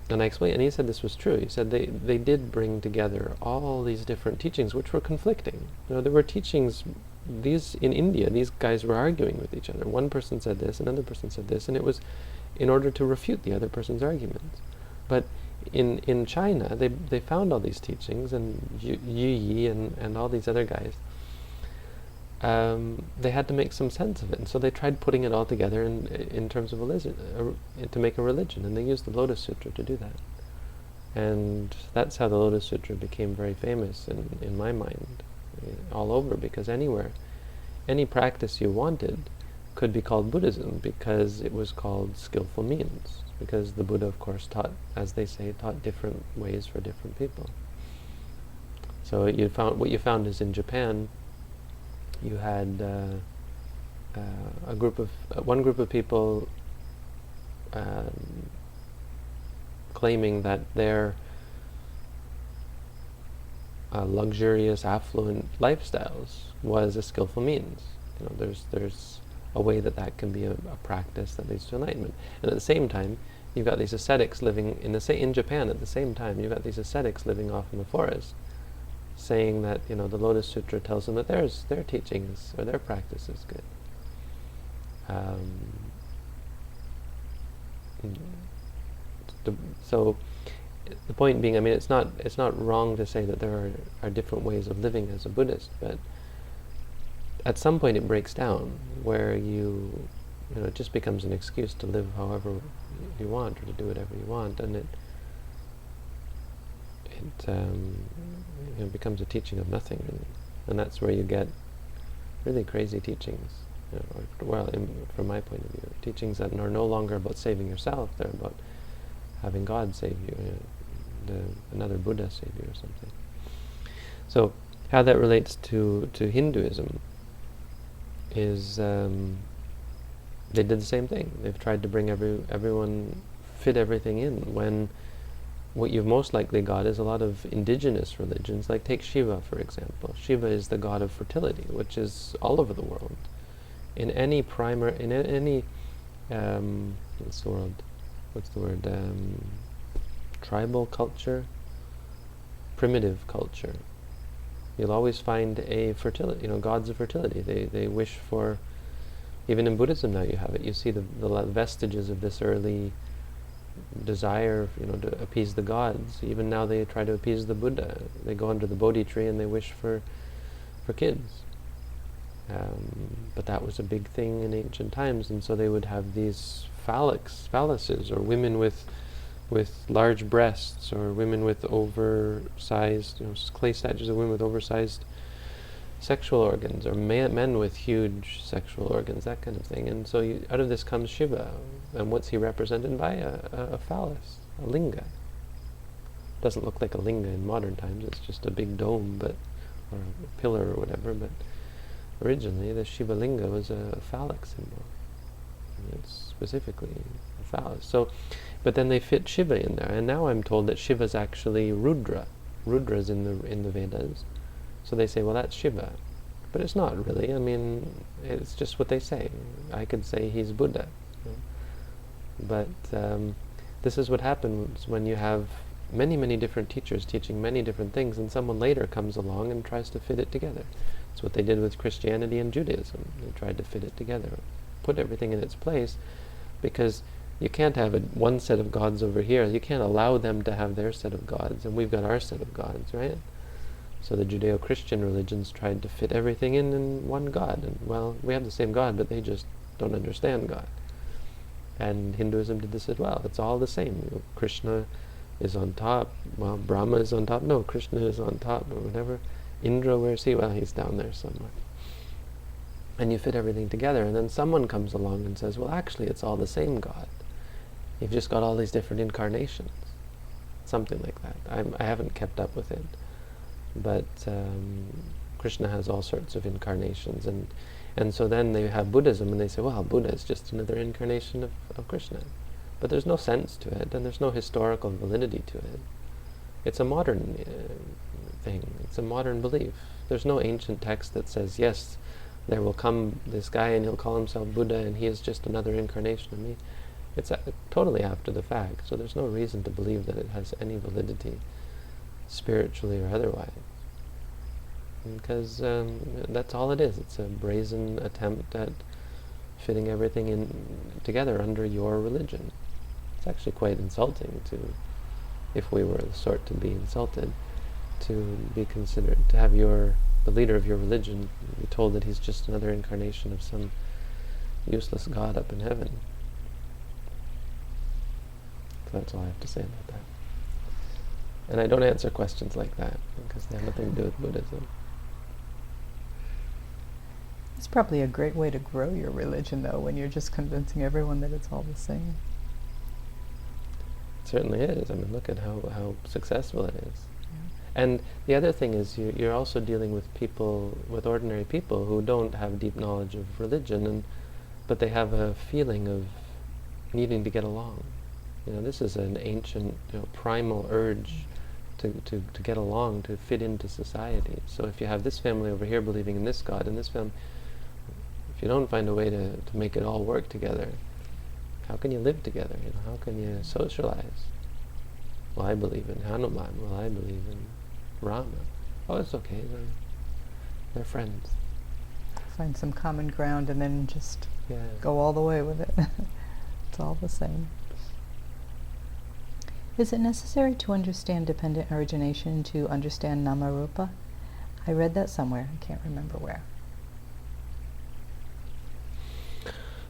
I explained, and he said this was true. He said they did bring together all these different teachings, which were conflicting. There were teachings. These in India, these guys were arguing with each other. One person said this, another person said this, and it was in order to refute the other person's arguments. But in China, they found all these teachings, and Yu Yi and all these other guys, they had to make some sense of it, and so they tried putting it all together in terms of religion, to make a religion, and they used the Lotus Sutra to do that. And that's how the Lotus Sutra became very famous in my mind, all over, because any practice you wanted could be called Buddhism, because it was called skillful means, because the Buddha, of course, taught, as they say, different ways for different people. So what you found is in Japan, you had one group of people claiming that their luxurious, affluent lifestyles was a skillful means. There's a way that can be a practice that leads to enlightenment. And at the same time, you've got these ascetics living in Japan. At the same time, you've got these ascetics living off in the forest, saying that the Lotus Sutra tells them that their teachings or their practice is good. So the point being, it's not wrong to say that there are different ways of living as a Buddhist, but at some point it breaks down, where it just becomes an excuse to live however you want, or to do whatever you want, and it becomes a teaching of nothing, and that's where you get really crazy teachings. From my point of view, teachings that are no longer about saving yourself; they're about having God save you, another Buddha save you, or something. So, how that relates to Hinduism is they did the same thing. They've tried to bring everyone, fit everything in, when what you've most likely got is a lot of indigenous religions. Like take Shiva, for example. Shiva is the god of fertility, which is all over the world. In any tribal culture, primitive culture, you'll always find a fertility, gods of fertility. They wish for, even in Buddhism now you have it. You see the vestiges of this early desire, to appease the gods. Even now they try to appease the Buddha. They go under the Bodhi tree and they wish for kids. But that was a big thing in ancient times, and so they would have these phalluses, or women with large breasts, or women with oversized, clay statues of women with oversized sexual organs, or men with huge sexual organs, that kind of thing. And so out of this comes Shiva, and what's he represented by? A phallus, a linga. doesn't look like a linga in modern times. It's just a big dome, but or a pillar or whatever. But originally, the Shiva linga was a phallic symbol. And it's specifically a phallus. So, but then they fit Shiva in there, and now I'm told that Shiva's actually Rudra. Rudra's in the Vedas. So they say, well, that's Shiva. But it's not really. I mean, it's just what they say. I could say he's Buddha. But this is what happens when you have many, many different teachers teaching many different things, and someone later comes along and tries to fit it together. That's what they did with Christianity and Judaism. They tried to fit it together, put everything in its place, because you can't have one set of gods over here. You can't allow them to have their set of gods, and we've got our set of gods, right? So the Judeo-Christian religions tried to fit everything in one God. And, well, we have the same God, but they just don't understand God. And Hinduism did this as well. It's all the same. Krishna is on top. Well, Brahma is on top. No, Krishna is on top or whatever. Indra, where's he? Well, he's down there somewhere. And you fit everything together. And then someone comes along and says, well, actually, it's all the same God. You've just got all these different incarnations. Something like that. I haven't kept up with it. But Krishna has all sorts of incarnations, and so then they have Buddhism, and they say, well, Buddha is just another incarnation of Krishna. But there's no sense to it, and there's no historical validity to it. It's a modern thing. It's a modern belief. There's no ancient text that says, yes, there will come this guy, and he'll call himself Buddha, and he is just another incarnation of me. It's totally after the fact, so there's no reason to believe that it has any validity, spiritually or otherwise, because that's all it is. It's a brazen attempt at fitting everything in together under your religion. It's actually quite insulting to, if we were the sort to be insulted, to be considered, to have the leader of your religion be told that he's just another incarnation of some useless god up in heaven. So that's all I have to say about that. And I don't answer questions like that, because they have nothing to do with Buddhism. It's probably a great way to grow your religion, though, when you're just convincing everyone that it's all the same. It certainly is. I mean, look at how successful it is. Yeah. And the other thing is you're also dealing with people, with ordinary people who don't have deep knowledge of religion, but they have a feeling of needing to get along. This is an ancient, primal urge to get along, to fit into society. So if you have this family over here believing in this God, and this family, if you don't find a way to make it all work together, how can you live together? How can you socialize? Well, I believe in Hanuman. Well, I believe in Rama. Oh, it's okay. They're friends. Find some common ground and then just go all the way with it. It's all the same. Is it necessary to understand dependent origination to understand Namarupa? I read that somewhere. I can't remember where.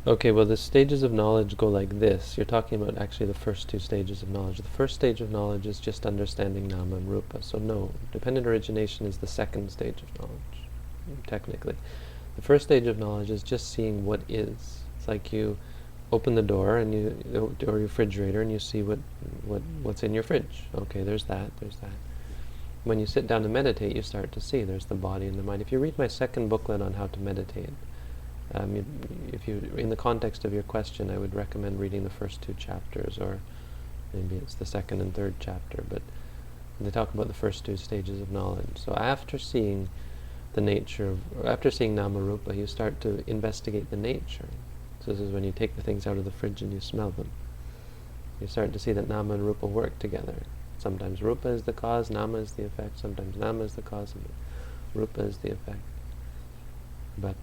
Okay, well, the stages of knowledge go like this. You're talking about actually the first two stages of knowledge. The first stage of knowledge is just understanding Nama and Rupa. So no, dependent origination is the second stage of knowledge, technically. The first stage of knowledge is just seeing what is. It's like you open the door and or your refrigerator, and you see what's in your fridge. Okay, there's that. When you sit down to meditate, you start to see there's the body and the mind. If you read my second booklet on how to meditate, if you, in the context of your question, I would recommend reading the first two chapters, or maybe it's the second and third chapter. But they talk about the first two stages of knowledge. So after seeing the nature after seeing Namarupa, you start to investigate the nature. So this is when you take the things out of the fridge and you smell them. You start to see that Nama and Rupa work together. Sometimes Rupa is the cause, Nama is the effect. Sometimes Nama is the cause, and Rupa is the effect. But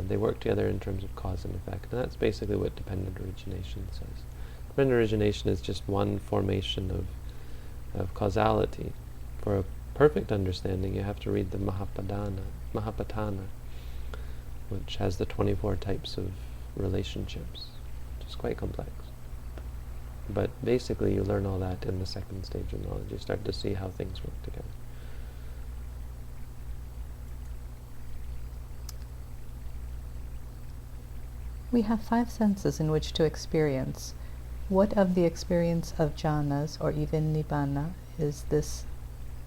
they work together in terms of cause and effect. And that's basically what dependent origination says. Dependent origination is just one formation of causality. For a perfect understanding, you have to read the Mahapatana, which has the 24 types of relationships, which is quite complex. But basically you learn all that in the second stage of knowledge. You start to see how things work together. We have 5 senses in which to experience. What of the experience of jhanas, or even nibbana, Is this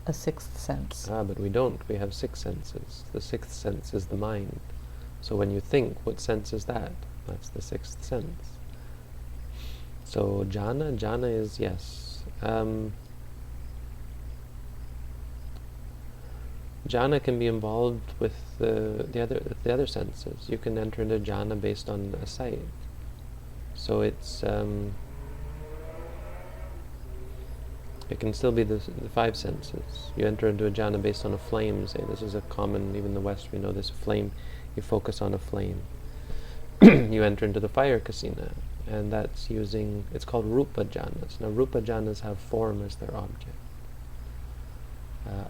a sixth sense? But we don't. We have 6 senses. The 6th sense is the mind. So when you think, what sense is that? That's the 6th sense. So jhana is, yes. Jhana can be involved with the other senses. You can enter into jhana based on a sight. So it's it can still be the 5 senses. You enter into a jhana based on a flame, say. This is a common, even in the West we know this, flame. You focus on a flame. You enter into the fire kasina, and that's using, it's called rupa jhanas. Now rupa jhanas have form as their object.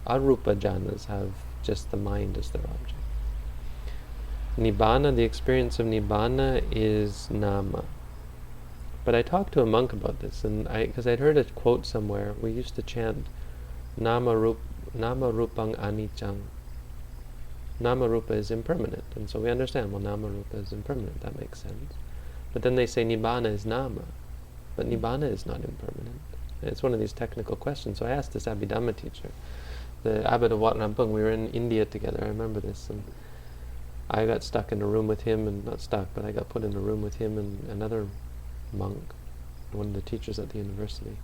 Arupa jhanas have just the mind as their object. Nibbana, the experience of nibbana is nama. But I talked to a monk about this, and because I'd heard a quote somewhere, we used to chant nama rupang anicang. Nama rupa is impermanent, and so we understand, well, nama rupa is impermanent, that makes sense. But then they say nibbana is nama, but nibbana is not impermanent. And it's one of these technical questions. So I asked this Abhidhamma teacher, the abbot of Wat Rampung. We were in India together, I remember this, and I got stuck in a room with him, and not stuck, but I got put in a room with him and another monk, one of the teachers at the university.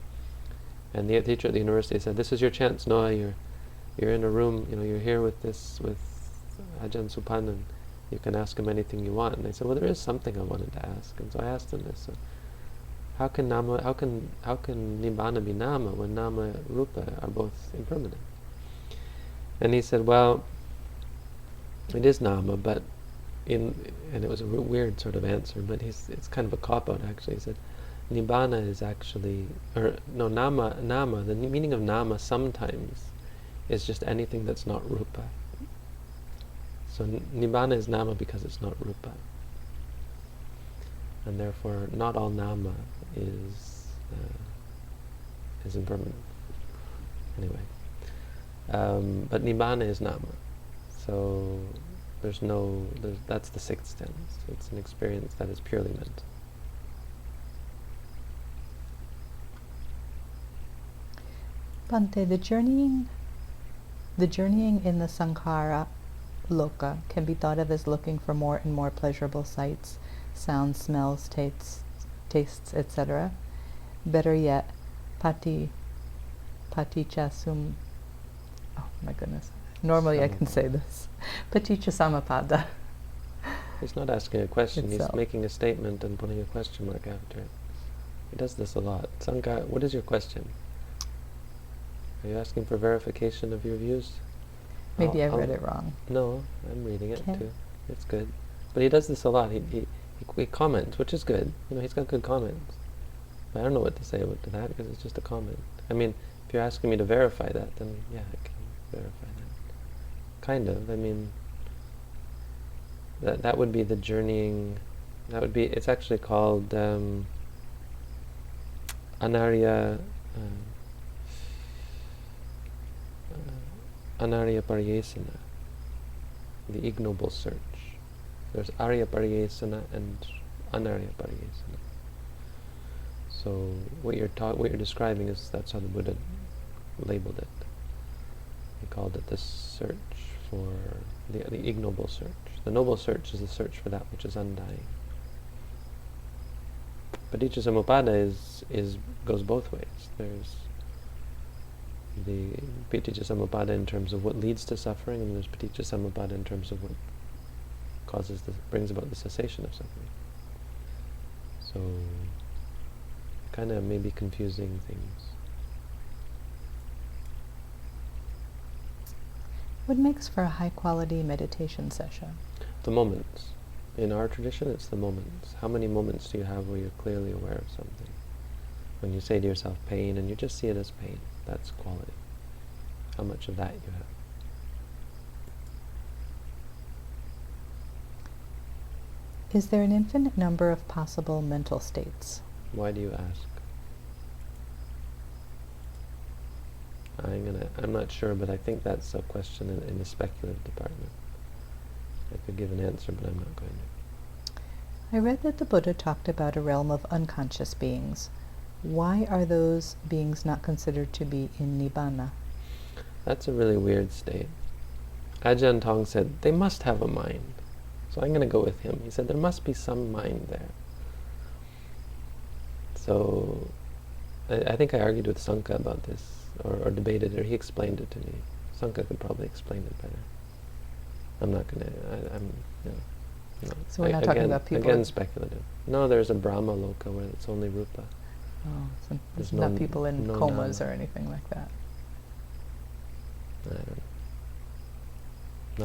And the teacher at the university said, "This is your chance, Noah. You're in a room. You're here with Ajahn Supan, and you can ask him anything you want." And I said, "Well, there is something I wanted to ask." And so I asked him this: How can nibbana be nama when nama rupa are both impermanent? And he said, "Well, it is nama, but and it was a weird sort of answer, but it's kind of a cop-out actually." He said, "Nibbana is actually, nama, the meaning of nama sometimes is just anything that's not rupa. So nibbana is nama because it's not rupa. And therefore not all nama is impermanent. Anyway. But nibbana is nama. So that's the 6th sense. It's an experience that is purely mental. Bhante, the journeying in the sankhara loka can be thought of as looking for more and more pleasurable sights, sounds, smells, tastes, etc. Better yet, patichasum. Oh my goodness. Normally I can say this. Paticca samappada. He's not asking a question, itself. He's making a statement and putting a question mark after it. He does this a lot. Sankara, what is your question? Are you asking for verification of your views? Maybe I read it wrong. No, I'm reading it too. It's good. But he does this a lot. He comments, which is good. He's got good comments. But I don't know what to say to that because it's just a comment. I mean, if you're asking me to verify that, then yeah, I can verify that. Kind of. I mean, that would be the journeying. That would be. It's actually called anarya pariyesana, the ignoble search. There's arya pariyesana and anarya pariyesana. So what you're describing that's how the Buddha labeled it. He called it the search for the ignoble search. The noble search is the search for that which is undying. Paticca samuppada goes both ways. There's the paticca samuppada in terms of what leads to suffering, and there's paticca samuppada in terms of what brings about the cessation of suffering. So kind of maybe confusing things. What makes for a high-quality meditation session? The moments. In our tradition, it's the moments. How many moments do you have where you're clearly aware of something? When you say to yourself, pain, and you just see it as pain, that's quality. How much of that you have? Is there an infinite number of possible mental states? Why do you ask? I'm not sure, but I think that's a question in the speculative department. I could give an answer, but I'm not going to. I read that the Buddha talked about a realm of unconscious beings. Why are those beings not considered to be in Nibbana? That's a really weird state. Ajahn Tong said, they must have a mind. So I'm going to go with him. He said, there must be some mind there. So I think I argued with Sanka about this, or debated it, or he explained it to me. Sanka could probably explain it better. I'm not going to, I'm, you know. No. So we're not talking about people... Again, speculative. No, there's a Brahma loka where it's only rupa. Oh, so There's not no- people in no comas nama. or anything like that. I don't know.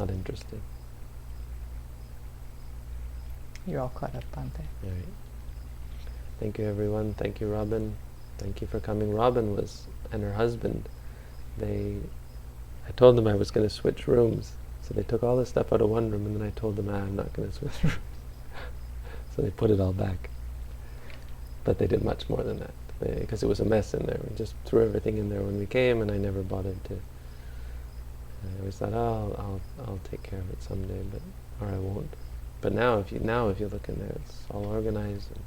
Not interested. You're all caught up, Bhante. All right. Thank you, everyone. Thank you, Robin. Thank you for coming. Robin and her husband, I told them I was going to switch rooms. So they took all this stuff out of one room, and then I told them, I'm not going to switch rooms. So they put it all back. But they did much more than that, because it was a mess in there. We just threw everything in there when we came, and I never bothered to. I always thought, oh, I'll take care of it someday, or I won't. But now, if you look in there, it's all organized, and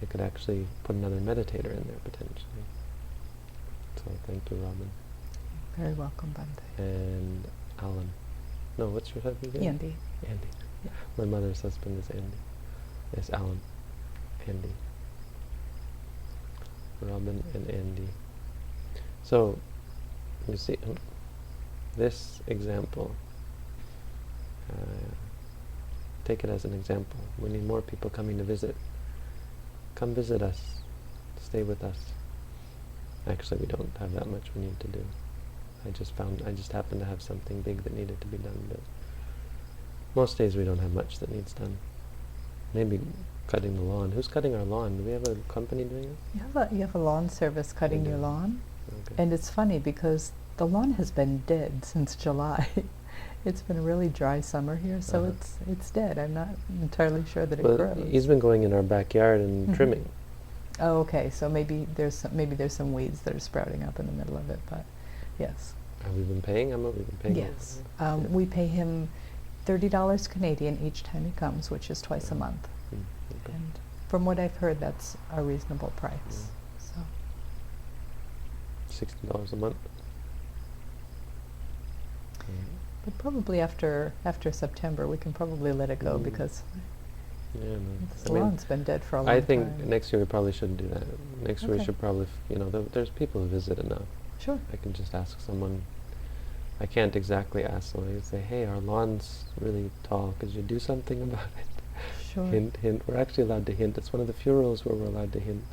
you could actually put another meditator in there potentially. So thank you, Robin. Very welcome, Bhante. And Alan. No, what's your husband's name? Andy. Andy. Yeah. My mother's husband is Andy. Yes, Alan. Andy. Robin and Andy. So, you see, this example, take it as an example. We need more people coming to visit. Come visit us. Stay with us. Actually, we don't have that much we need to do. I just happened to have something big that needed to be done, but most days we don't have much that needs done. Maybe cutting the lawn. Who's cutting our lawn? Do we have a company doing it? You have a lawn service cutting We your do. lawn, Okay. and it's funny because the lawn has been dead since July. It's been a really dry summer here, so Uh-huh. it's dead. I'm not entirely sure that it Well, grows. he's been going in our backyard and Mhm. trimming. Oh, okay. So maybe there's some weeds that are sprouting up in the middle of it, but yes. Have we been paying him? Have we been paying him? Yes. Yeah. We pay him $30 Canadian each time he comes, which is twice a month. Mm, okay. And from what I've heard, that's a reasonable price. So $60 a month. but probably after September, we can probably let it go Mm. because Yeah, no. the lawn's been dead for a long I time. think next year we probably shouldn't do that. Next year we Okay. should probably, there's people who visit enough. Sure. I can just ask someone. I can't exactly ask someone. I can say, hey, our lawn's really tall. Could you do something about it? Sure. Hint, hint. We're actually allowed to hint. It's one of the few rules where we're allowed to hint.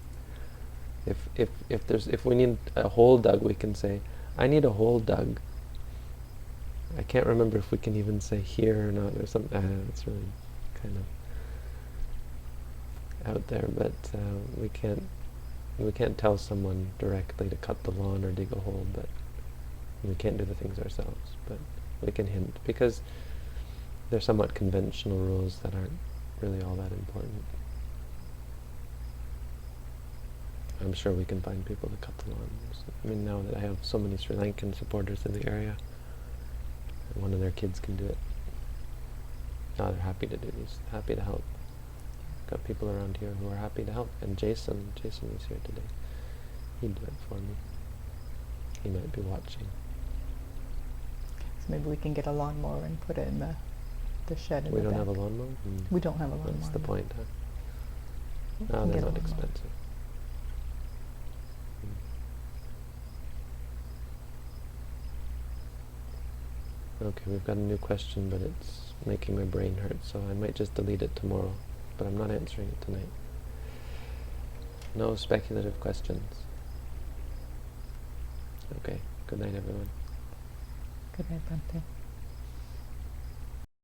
If we need a hole dug, we can say, I need a hole dug. I can't remember if we can even say here or not or something. It's really kind of out there, but we can't tell someone directly to cut the lawn or dig a hole, but we can't do the things ourselves. But we can hint because they're somewhat conventional rules that aren't really all that important. I'm sure we can find people to cut the lawn. I mean, now that I have so many Sri Lankan supporters in the area, one of their kids can do it. Now they're happy to do these, happy to help. Got people around here who are happy to help. And Jason was here today. He'd do it for me. He might be watching. So maybe we can get a lawnmower and put it in the shed in We the don't back. have a lawnmower? We don't have a lawnmower. That's the no. point, huh? We No, can they're get a not lawnmower. expensive. Okay, we've got a new question, but it's making my brain hurt, so I might just delete it tomorrow. But I'm not answering it tonight. No speculative questions. Okay, good night, everyone. Good night, Bhante.